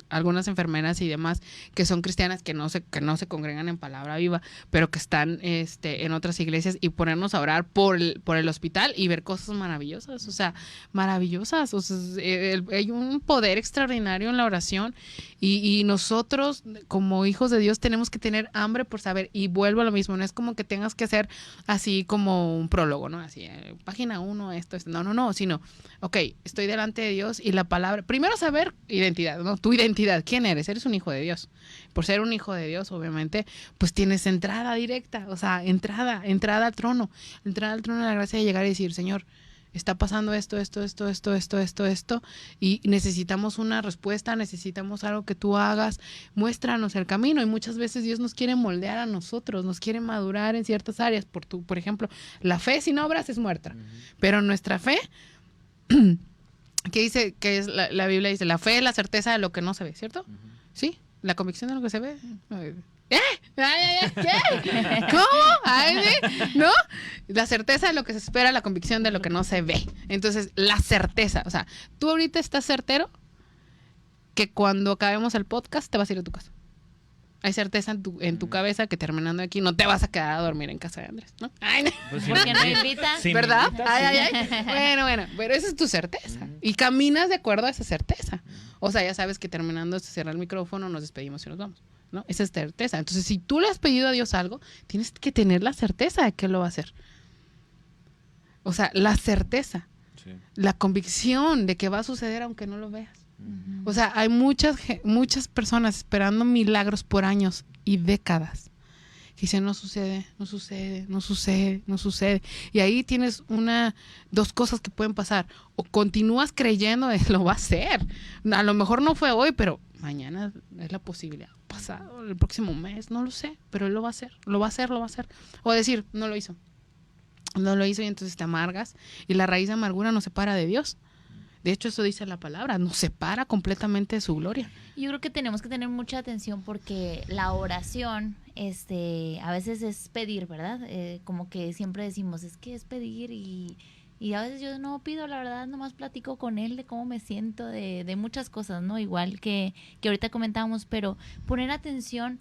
algunas enfermeras y demás que son cristianas, que no se congregan en Palabra Viva, pero que están en otras iglesias, y ponernos a orar por el hospital y ver cosas maravillosas, o sea, maravillosas. O sea, hay un poder extraordinario en la oración, y nosotros como hijos de Dios tenemos que tener hambre por saber. Y vuelvo a lo mismo, no es como que tengas que hacer así como un prólogo, ¿no? Así, página 1, esto, no, sino, ok, estoy delante de Dios y la palabra, primero saber identidad, ¿no? Tu identidad, ¿quién eres? Eres un hijo de Dios. Por ser un hijo de Dios, obviamente, pues tienes entrada directa, o sea, entrada al trono de la gracia, de llegar y decir, Señor, está pasando esto, y necesitamos una respuesta, necesitamos algo que tú hagas, muéstranos el camino. Y muchas veces Dios nos quiere moldear a nosotros, nos quiere madurar en ciertas áreas. Por ejemplo, la fe sin obras es muerta, pero nuestra fe, que dice, que es la Biblia dice, la fe es la certeza de lo que no se ve, ¿cierto? Sí, la convicción de lo que se ve. ¿Qué? ¿Cómo? Ay, ¿sí? ¿No? La certeza de lo que se espera, la convicción de lo que no se ve. Entonces, la certeza. O sea, tú ahorita estás certero que cuando acabemos el podcast te vas a ir a tu casa. Hay certeza en tu cabeza que terminando aquí no te vas a quedar a dormir en casa de Andrés, ¿no? Ay, no. Pues ¿Por qué no invitan? Sí, ¿verdad? me invitas, sí. Bueno, pero esa es tu certeza. Y caminas de acuerdo a esa certeza. O sea, ya sabes que terminando se cierra el micrófono, nos despedimos y nos vamos, ¿no? Esa es certeza. Entonces, si tú le has pedido a Dios algo, tienes que tener la certeza de que Él lo va a hacer. O sea, la certeza, la convicción de que va a suceder aunque no lo veas. O sea, hay muchas personas esperando milagros por años y décadas. Que dicen, no sucede. Y ahí tienes dos cosas que pueden pasar. O continúas creyendo de lo va a hacer. A lo mejor no fue hoy, pero mañana es la posibilidad. Pasado, el próximo mes, no lo sé, pero Él lo va a hacer. Lo va a hacer. O decir, no lo hizo y entonces te amargas. Y la raíz de amargura nos separa de Dios. De hecho, eso dice la palabra, nos separa completamente de su gloria. Yo creo que tenemos que tener mucha atención porque la oración, a veces es pedir, ¿verdad? Como que siempre decimos, es que es pedir y a veces yo no pido, la verdad, nomás platico con Él de cómo me siento, de muchas cosas, ¿no? Igual que ahorita comentábamos, pero poner atención,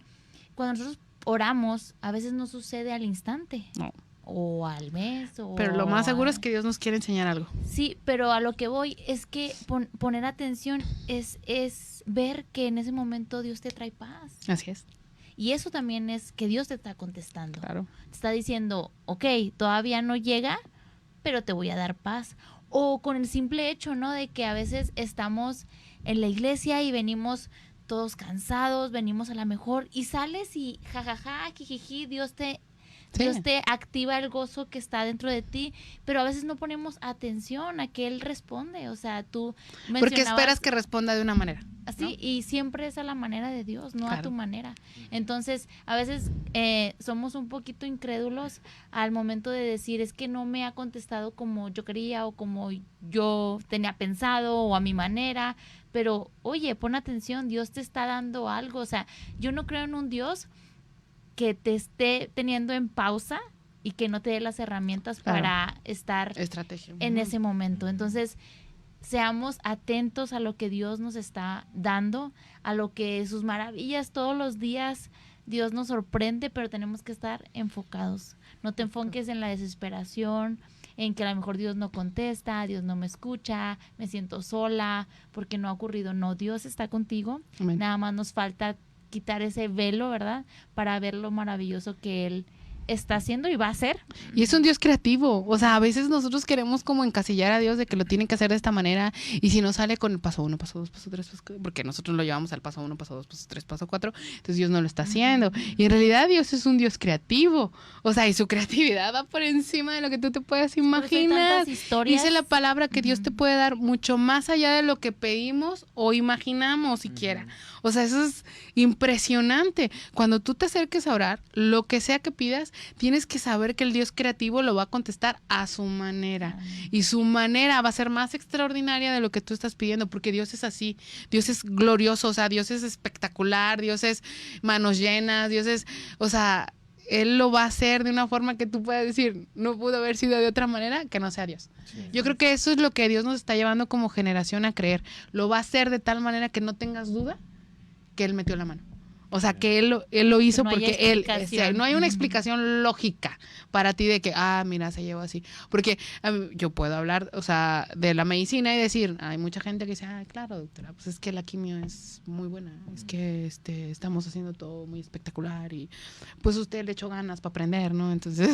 cuando nosotros oramos, a veces no sucede al instante. No. O al mes. Pero lo más seguro es que Dios nos quiere enseñar algo. Sí, pero a lo que voy es que poner atención es ver que en ese momento Dios te trae paz. Así es. Y eso también es que Dios te está contestando. Claro. Te está diciendo, ok, todavía no llega, pero te voy a dar paz. O con el simple hecho, ¿no? De que a veces estamos en la iglesia y venimos todos cansados, venimos a la mejor y sales y jajaja, jijiji, Dios te activa el gozo que está dentro de ti, pero a veces no ponemos atención a que Él responde. O sea, tú mencionabas... Porque esperas que responda de una manera, ¿no? Así, y siempre es a la manera de Dios, no a tu manera. Entonces, a veces somos un poquito incrédulos al momento de decir, es que no me ha contestado como yo quería o como yo tenía pensado o a mi manera. Pero, oye, pon atención, Dios te está dando algo. O sea, yo no creo en un Dios que te esté teniendo en pausa y que no te dé las herramientas para estar en ese momento. Entonces, seamos atentos a lo que Dios nos está dando, a lo que sus maravillas todos los días Dios nos sorprende, pero tenemos que estar enfocados. No te enfoques en la desesperación, en que a lo mejor Dios no contesta, Dios no me escucha, me siento sola, porque no ha ocurrido. No, Dios está contigo. Amén. Nada más nos falta quitar ese velo, ¿verdad? Para ver lo maravilloso que Él está haciendo y va a hacer. Y es un Dios creativo. O sea, a veces nosotros queremos como encasillar a Dios de que lo tiene que hacer de esta manera, y si no sale con el paso 1, paso 2, paso 3, porque nosotros lo llevamos al paso 1, paso 2, paso 3, paso 4, entonces Dios no lo está haciendo. Y en realidad Dios es un Dios creativo. O sea, y su creatividad va por encima de lo que tú te puedes imaginar. Dice la palabra que Dios te puede dar mucho más allá de lo que pedimos o imaginamos siquiera. O sea, eso es impresionante. Cuando tú te acerques a orar, lo que sea que pidas, tienes que saber que el Dios creativo lo va a contestar a su manera. Y su manera va a ser más extraordinaria de lo que tú estás pidiendo, porque Dios es así. Dios es glorioso, o sea, Dios es espectacular, Dios es manos llenas, Dios es, o sea, Él lo va a hacer de una forma que tú puedas decir, no pudo haber sido de otra manera que no sea Dios. Sí. Yo creo que eso es lo que Dios nos está llevando como generación a creer. Lo va a hacer de tal manera que no tengas duda que Él metió la mano. O sea, que él lo hizo no porque él, o sea, no hay una explicación lógica para ti de que, mira, se llevó así. Porque yo puedo hablar, o sea, de la medicina y decir, hay mucha gente que dice, claro, doctora, pues es que la quimio es muy buena, es que estamos haciendo todo muy espectacular y pues usted le echó ganas para aprender, ¿no? Entonces,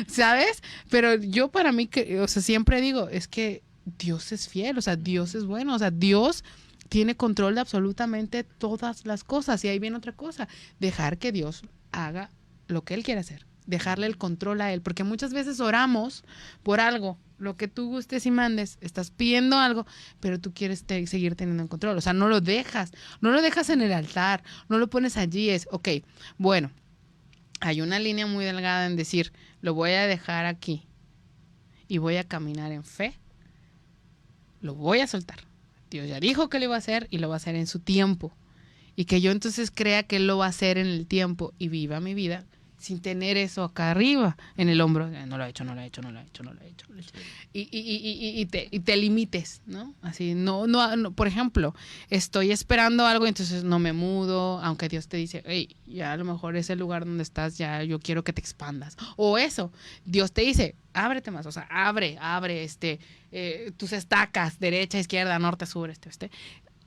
¿sabes? Pero yo para mí, o sea, siempre digo, es que Dios es fiel, o sea, Dios es bueno, o sea, Dios tiene control de absolutamente todas las cosas. Y ahí viene otra cosa, dejar que Dios haga lo que Él quiere hacer, dejarle el control a Él, porque muchas veces oramos por algo, lo que tú gustes y mandes, estás pidiendo algo, pero tú quieres seguir teniendo el control, o sea, no lo dejas en el altar, no lo pones allí, es, ok, bueno, hay una línea muy delgada en decir, lo voy a dejar aquí y voy a caminar en fe, lo voy a soltar. Dios ya dijo que lo iba a hacer y lo va a hacer en su tiempo. Y que yo entonces crea que Él lo va a hacer en el tiempo y viva mi vida sin tener eso acá arriba en el hombro. No lo he hecho. Y te limites, ¿no? Así, no, por ejemplo, estoy esperando algo, entonces no me mudo, aunque Dios te dice, hey, ya a lo mejor ese lugar donde estás, ya yo quiero que te expandas. O eso, Dios te dice, ábrete más, o sea, abre tus estacas, derecha, izquierda, norte, sur,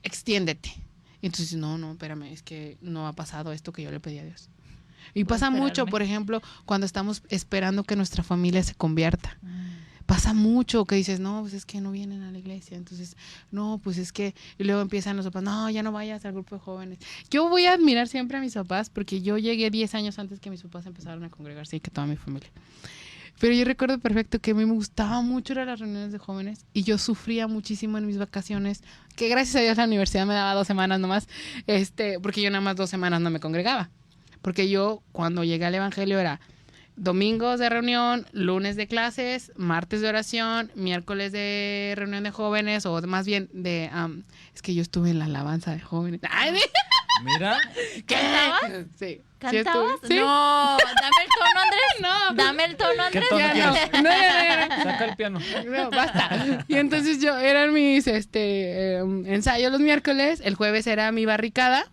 extiéndete. Y entonces, no, espérame, es que no ha pasado esto que yo le pedí a Dios. Y pasa mucho, por ejemplo, cuando estamos esperando que nuestra familia se convierta. Pasa mucho que dices, no, pues es que no vienen a la iglesia. Entonces, no, pues es que... Y luego empiezan los papás, no, ya no vayas al grupo de jóvenes. Yo voy a admirar siempre a mis papás porque yo llegué 10 años antes que mis papás empezaron a congregarse y que toda mi familia. Pero yo recuerdo perfecto que a mí me gustaba mucho ir a las reuniones de jóvenes y yo sufría muchísimo en mis vacaciones, que gracias a Dios la universidad me daba 2 semanas nomás, porque yo nada más 2 semanas no me congregaba. Porque yo, cuando llegué al evangelio, era domingos de reunión, lunes de clases, martes de oración, miércoles de reunión de jóvenes, o más bien de... es que yo estuve en la alabanza de jóvenes. ¡Ay! Mira. ¿Cantabas? Sí. ¿Cantabas? ¿Sí? No, dame el tono, Andrés. No. Dame el tono, Andrés. ¿Qué tono Ya quieres? no. Saca el piano. No, basta. Y entonces eran mis ensayos los miércoles, el jueves era mi barricada,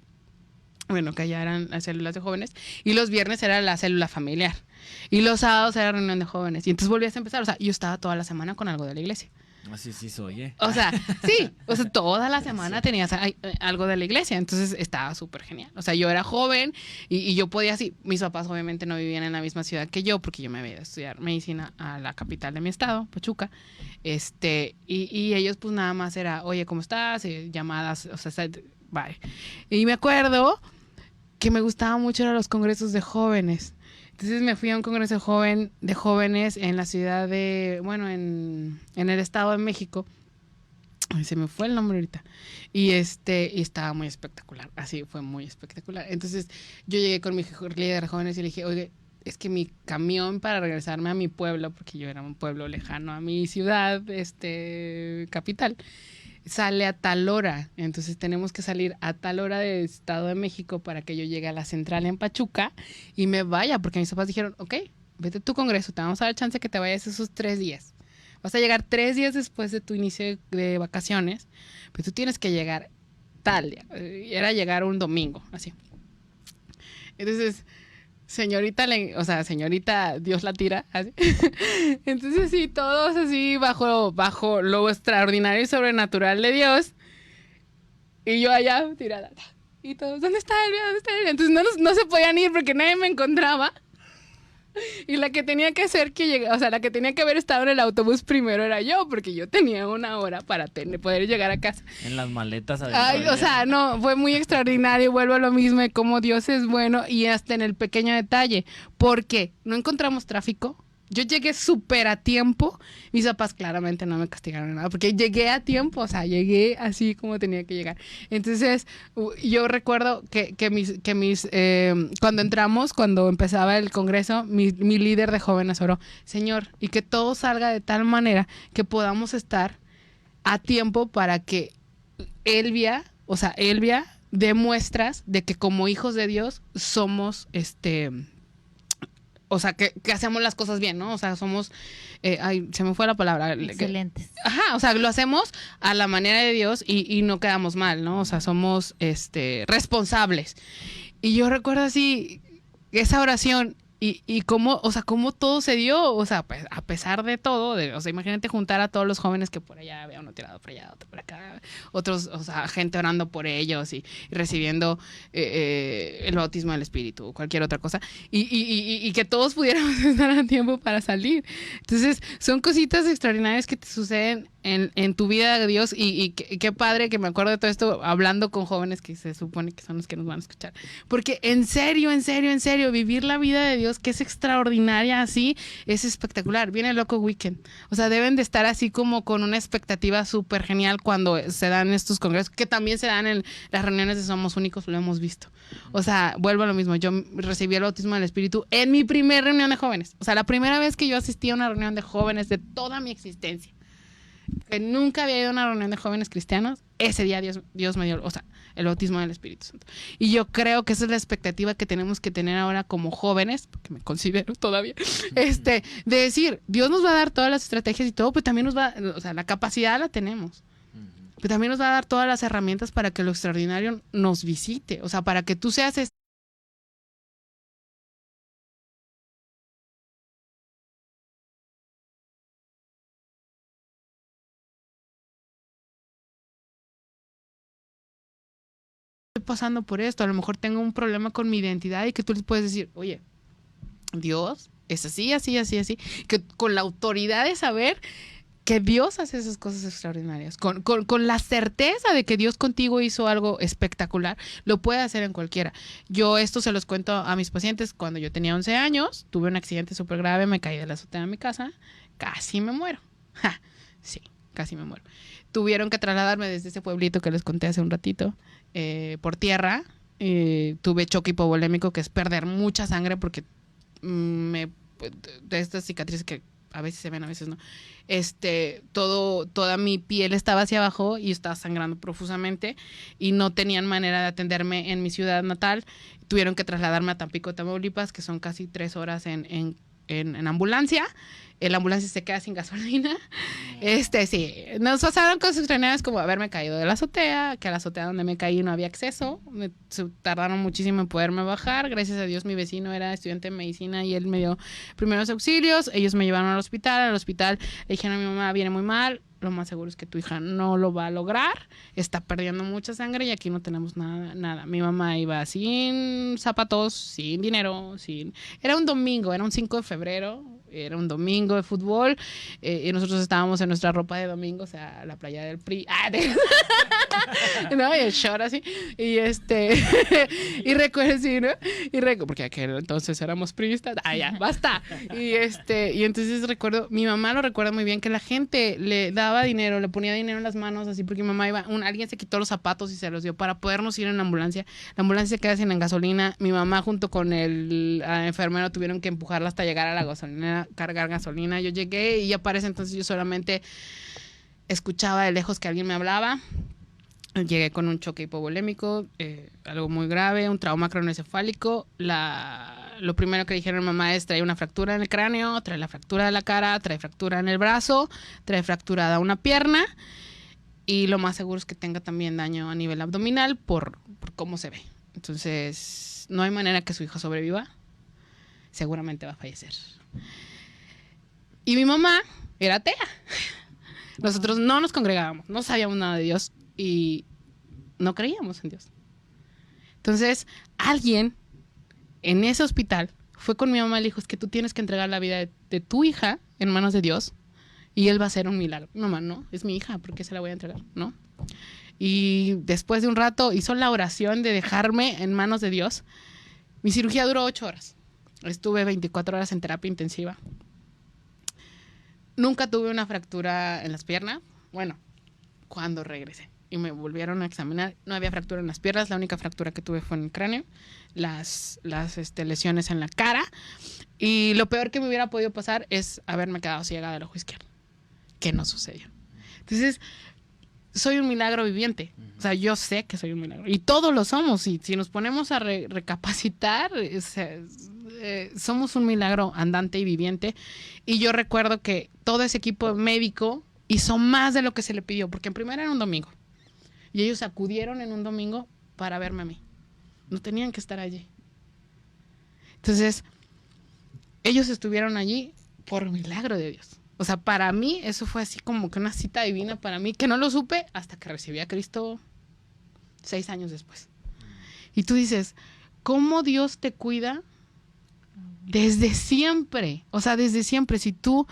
bueno, que allá eran las células de jóvenes, y los viernes era la célula familiar, y los sábados era reunión de jóvenes, y entonces volvías a empezar, o sea, yo estaba toda la semana con algo de la iglesia. Así sí soy, ¿eh? O sea, sí, o sea, toda la semana tenías algo de la iglesia, entonces estaba súper genial. O sea, yo era joven y yo podía así, mis papás obviamente no vivían en la misma ciudad que yo, porque yo me había ido a estudiar medicina a la capital de mi estado, Pachuca, y ellos pues nada más era, oye, ¿cómo estás? Llamadas, o sea, bye. Y me acuerdo que me gustaba mucho ir a los congresos de jóvenes. Entonces me fui a un congreso de jóvenes en la ciudad en el estado de México. Ay, se me fue el nombre ahorita. Y estaba muy espectacular. Así fue muy espectacular. Entonces yo llegué con mi líder de jóvenes y le dije, oye, es que mi camión para regresarme a mi pueblo, porque yo era un pueblo lejano a mi ciudad, capital, sale a tal hora, entonces tenemos que salir a tal hora del Estado de México para que yo llegue a la central en Pachuca y me vaya, porque mis papás dijeron, ok, vete a tu congreso, te vamos a dar chance que te vayas esos 3 días. Vas a llegar 3 días después de tu inicio de vacaciones, pero tú tienes que llegar tal día. Era llegar un domingo, así. Entonces... señorita, Dios la tira, así. Entonces sí, todos así bajo lo extraordinario y sobrenatural de Dios. Y yo allá tirada. Y todos, ¿dónde está Elvia? Entonces no se podían ir porque nadie me encontraba. Y la que tenía que hacer la que tenía que haber estado en el autobús primero era yo, porque yo tenía 1 hora para poder llegar a casa. En las maletas. Ay, o sea, no, fue muy extraordinario. Vuelvo a lo mismo de cómo Dios es bueno y hasta en el pequeño detalle. Porque no encontramos tráfico yo llegué súper a tiempo. Mis papás claramente no me castigaron nada porque llegué a tiempo, o sea, llegué así como tenía que llegar. Entonces, yo recuerdo cuando empezaba el congreso, mi líder de jóvenes oró, Señor, y que todo salga de tal manera que podamos estar a tiempo para que Elvia dé muestras de que como hijos de Dios somos, o sea, que hacemos las cosas bien, ¿no? O sea, somos, se me fue la palabra. Excelentes. Ajá, o sea, lo hacemos a la manera de Dios y no quedamos mal, ¿no? O sea, somos, responsables. Y yo recuerdo así esa oración y cómo, o sea, cómo todo se dio, o sea, pues, a pesar de todo, o sea, imagínate juntar a todos los jóvenes que por allá había uno tirado por allá, otro por acá, otros, o sea, gente orando por ellos y recibiendo el bautismo del Espíritu o cualquier otra cosa, y que todos pudiéramos estar a tiempo para salir. Entonces, son cositas extraordinarias que te suceden en tu vida de Dios y qué padre que me acuerdo de todo esto hablando con jóvenes que se supone que son los que nos van a escuchar. Porque en serio, vivir la vida de Dios que es extraordinaria así, es espectacular. Viene el Loco Weekend. O sea, deben de estar así como con una expectativa súper genial cuando se dan estos congresos, que también se dan en las reuniones de Somos Únicos, lo hemos visto. O sea, vuelvo a lo mismo. Yo recibí el bautismo del Espíritu en mi primer reunión de jóvenes. O sea, la primera vez que yo asistí a una reunión de jóvenes de toda mi existencia. Que nunca había ido a una reunión de jóvenes cristianos, ese día Dios me dio, o sea, el bautismo del Espíritu Santo. Y yo creo que esa es la expectativa que tenemos que tener ahora como jóvenes, porque me considero todavía, de decir, Dios nos va a dar todas las estrategias y todo, pero también nos va, o sea, la capacidad la tenemos. Pero también nos va a dar todas las herramientas para que lo extraordinario nos visite, o sea, para que tú seas pasando por esto, a lo mejor tengo un problema con mi identidad y que tú les puedes decir, oye, Dios es así, así, así, así, que con la autoridad de saber que Dios hace esas cosas extraordinarias, con la certeza de que Dios contigo hizo algo espectacular, lo puede hacer en cualquiera. Yo esto se los cuento a mis pacientes. Cuando yo tenía 11 años, tuve un accidente súper grave, me caí de la azotea de mi casa, casi me muero. Ja, sí, casi me muero. Tuvieron que trasladarme desde ese pueblito que les conté hace un ratito, por tierra. Tuve choque hipovolémico, que es perder mucha sangre porque de estas cicatrices que a veces se ven, a veces no. Toda mi piel estaba hacia abajo y estaba sangrando profusamente y no tenían manera de atenderme en mi ciudad natal. Tuvieron que trasladarme a Tampico, Tamaulipas, que son casi 3 horas en ambulancia. La ambulancia se queda sin gasolina. Sí, nos pasaron cosas extrañas como haberme caído de la azotea, que a la azotea donde me caí no había acceso. Tardaron muchísimo en poderme bajar. Gracias a Dios mi vecino era estudiante de medicina y él me dio primeros auxilios. Ellos me llevaron al hospital. Al hospital le dijeron a mi mamá, viene muy mal. Lo más seguro es que tu hija no lo va a lograr. Está perdiendo mucha sangre y aquí no tenemos nada. Mi mamá iba sin zapatos, sin dinero, Era un domingo, era un 5 de febrero. Era un domingo de fútbol y nosotros estábamos en nuestra ropa de domingo, o sea, la playa del PRI. No, y el short así. Y y recuerdo, sí, ¿no? Porque aquel entonces éramos priistas. Ya, basta. Y entonces recuerdo, mi mamá lo recuerda muy bien, que la gente le daba dinero, le ponía dinero en las manos, así, porque mi mamá alguien se quitó los zapatos y se los dio para podernos ir en la ambulancia. La ambulancia se queda sin gasolina. Mi mamá junto con el enfermero tuvieron que empujarla hasta llegar a la gasolina, cargar gasolina. Yo llegué y ya para ese entonces yo solamente escuchaba de lejos que alguien me hablaba. Llegué con un choque hipovolémico, algo muy grave, un trauma craneoencefálico. Lo primero que dijeron a mi mamá es: trae una fractura en el cráneo, trae la fractura de la cara, trae fractura en el brazo, trae fracturada una pierna y lo más seguro es que tenga también daño a nivel abdominal por cómo se ve. Entonces no hay manera que su hija sobreviva, seguramente va a fallecer. Y mi mamá era atea. Nosotros no nos congregábamos, no sabíamos nada de Dios y no creíamos en Dios. Entonces, alguien en ese hospital fue con mi mamá y le dijo: es que tú tienes que entregar la vida de tu hija en manos de Dios y Él va a hacer un milagro. Mamá, no, es mi hija, ¿por qué se la voy a entregar? ¿No? Y después de un rato hizo la oración de dejarme en manos de Dios. Mi cirugía duró 8 horas. Estuve 24 horas en terapia intensiva. Nunca tuve una fractura en las piernas. Bueno, cuando regresé y me volvieron a examinar, no había fractura en las piernas. La única fractura que tuve fue en el cráneo, las lesiones en la cara. Y lo peor que me hubiera podido pasar es haberme quedado ciega del ojo izquierdo, que no sucedió. Entonces, soy un milagro viviente. O sea, yo sé que soy un milagro. Y todos lo somos. Y si nos ponemos a recapacitar, somos un milagro andante y viviente. Y yo recuerdo que todo ese equipo médico hizo más de lo que se le pidió, porque en primera era un domingo. Y ellos acudieron en un domingo para verme a mí. No tenían que estar allí. Entonces, ellos estuvieron allí por milagro de Dios. O sea, para mí eso fue así como que una cita divina para mí, que no lo supe hasta que recibí a Cristo 6 años después. Y tú dices, ¿cómo Dios te cuida? Desde siempre. O sea, desde siempre. Si tú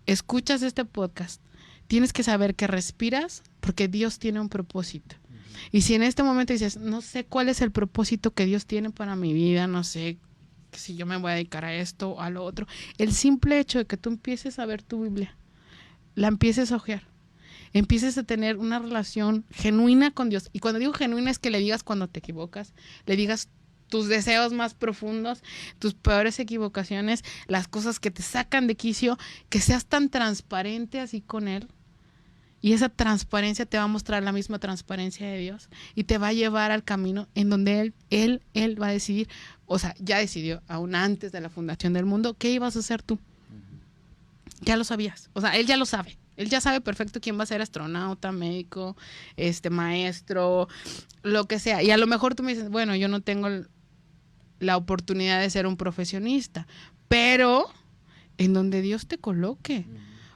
escuchas este podcast, tienes que saber que respiras porque Dios tiene un propósito. Y si en este momento dices, no sé cuál es el propósito que Dios tiene para mi vida, no sé si yo me voy a dedicar a esto o a lo otro, el simple hecho de que tú empieces a ver tu Biblia, la empieces a ojear, empieces a tener una relación genuina con Dios. Y cuando digo genuina es que le digas cuando te equivocas, le digas tus deseos más profundos, tus peores equivocaciones, las cosas que te sacan de quicio, que seas tan transparente así con Él. Y esa transparencia te va a mostrar la misma transparencia de Dios y te va a llevar al camino en donde Él va a decidir, o sea, ya decidió aún antes de la fundación del mundo, ¿qué ibas a hacer tú? Ya lo sabías, o sea, Él ya lo sabe. Él ya sabe perfecto quién va a ser astronauta, médico, maestro, lo que sea. Y a lo mejor tú me dices, bueno, yo no tengo la oportunidad de ser un profesionista, pero en donde Dios te coloque.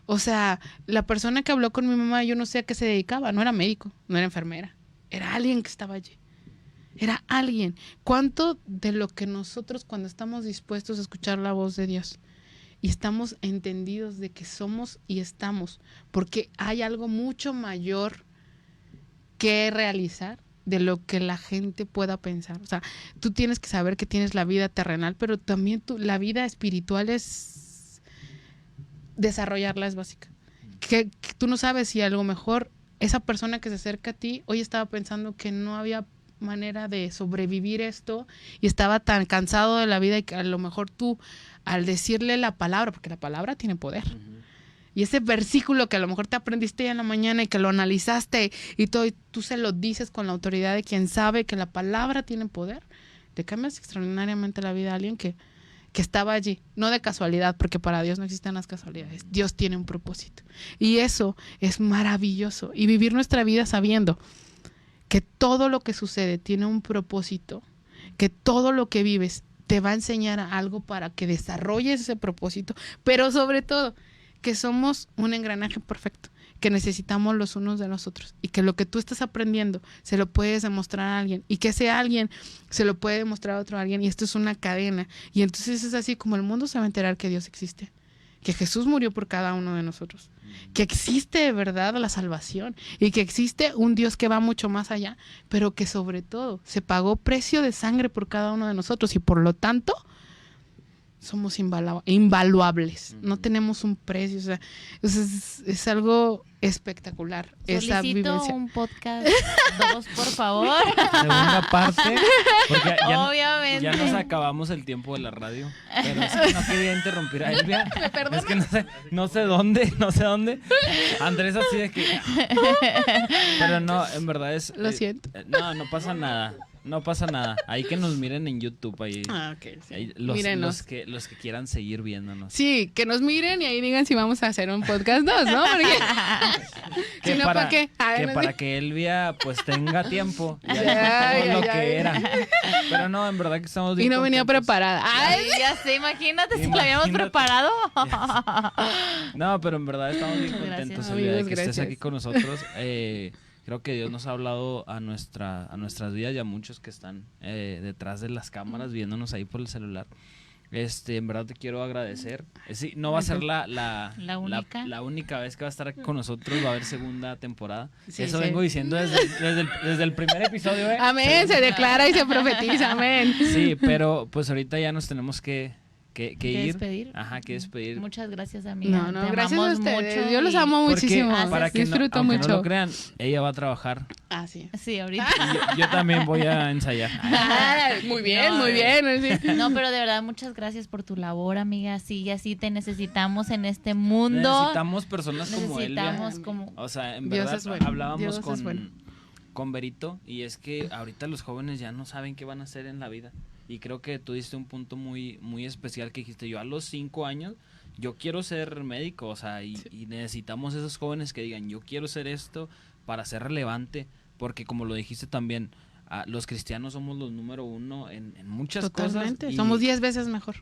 O sea, la persona que habló con mi mamá, yo no sé a qué se dedicaba, no era médico, no era enfermera, era alguien que estaba allí. Era alguien. ¿Cuánto de lo que nosotros cuando estamos dispuestos a escuchar la voz de Dios y estamos entendidos de que somos y estamos, porque hay algo mucho mayor que realizar de lo que la gente pueda pensar? O sea, tú tienes que saber que tienes la vida terrenal, pero también la vida espiritual es desarrollarla, es básica. Que tú no sabes si a lo mejor esa persona que se acerca a ti hoy estaba pensando que no había manera de sobrevivir esto y estaba tan cansado de la vida y que a lo mejor tú al decirle la palabra, porque la palabra tiene poder, y ese versículo que a lo mejor te aprendiste ya en la mañana y que lo analizaste y todo, y tú se lo dices con la autoridad de quien sabe que la palabra tiene poder, te cambias extraordinariamente la vida a alguien que estaba allí, no de casualidad, porque para Dios no existen las casualidades. Dios tiene un propósito. Y eso es maravilloso. Y vivir nuestra vida sabiendo que todo lo que sucede tiene un propósito, que todo lo que vives te va a enseñar algo para que desarrolles ese propósito, pero sobre todo que somos un engranaje perfecto, que necesitamos los unos de los otros y que lo que tú estás aprendiendo se lo puedes demostrar a alguien y que ese alguien se lo puede demostrar a otro alguien y esto es una cadena. Y entonces es así como el mundo se va a enterar que Dios existe, que Jesús murió por cada uno de nosotros, que existe de verdad la salvación y que existe un Dios que va mucho más allá, pero que sobre todo se pagó precio de sangre por cada uno de nosotros y por lo tanto somos invaluables, no tenemos un precio, o sea, es algo espectacular. Esa Solicito vivencia. un podcast 2, por favor. Segunda parte, porque Obviamente. ya nos acabamos el tiempo de la radio, pero es que no quería interrumpir a Elvia. Es que no sé dónde. Andrés así de que... Pero no, en verdad es... Lo siento. No pasa nada. No pasa nada. Ahí que nos miren en YouTube. Ahí, Ok, sí. ahí Mírenos. los que quieran seguir viéndonos. Sí, que nos miren y ahí digan si vamos a hacer un podcast 2, ¿no? Porque si no, ¿para qué? Para que Elvia pues tenga tiempo. Ya, Todo lo ya. que era. Pero no, en verdad que estamos bien Y no venía contentos. preparada. Ay, ya sé, imagínate si lo habíamos Imagínate. preparado. No, pero en verdad estamos bien Gracias. contentos, Amigos, Elvia, de que estés gracias. aquí con nosotros. Creo que Dios nos ha hablado a nuestras vidas y a muchos que están detrás de las cámaras viéndonos ahí por el celular. En verdad te quiero agradecer. Sí, no va a ser la única vez que va a estar aquí con nosotros, va a haber segunda temporada. Sí, Eso sí. vengo diciendo desde el primer episodio. Amén, se declara y se profetiza, amén. Sí, pero pues ahorita ya nos tenemos que que ¿Que ir. despedir? Ajá, que despedir. Muchas gracias, amiga. No, Te gracias a amamos ustedes. mucho Yo los y- amo Porque, muchísimo. para que no, Disfruto aunque mucho. no lo crean, ella va a trabajar. Ah, sí. Sí, ahorita. Y yo también voy a ensayar. Muy bien, No, muy bien. Sí. No, pero de verdad, muchas gracias por tu labor, amiga. Sí, así te necesitamos en este mundo. Necesitamos personas como Elvia. Necesitamos como... O sea, en Dios verdad es bueno. hablábamos Dios es bueno. con Berito y es que ahorita los jóvenes ya no saben qué van a hacer en la vida. Y creo que tú diste un punto muy, muy especial que dijiste, yo a los 5 años, yo quiero ser médico, o sea, y necesitamos esos jóvenes que digan, yo quiero ser esto para ser relevante, porque como lo dijiste también, los cristianos somos los número 1 en muchas Totalmente. cosas. y Somos 10 veces mejor.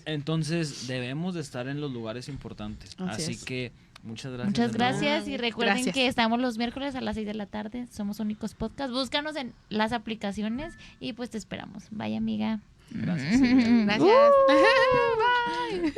entonces debemos de estar en los lugares importantes. Así Así es. que muchas gracias. Muchas de nuevo. gracias y recuerden Gracias. que estamos los miércoles a las 6 de la tarde. Somos Únicos Podcast. Búscanos en las aplicaciones y pues te esperamos. Bye, amiga. Gracias, Silvia. Gracias. Bye.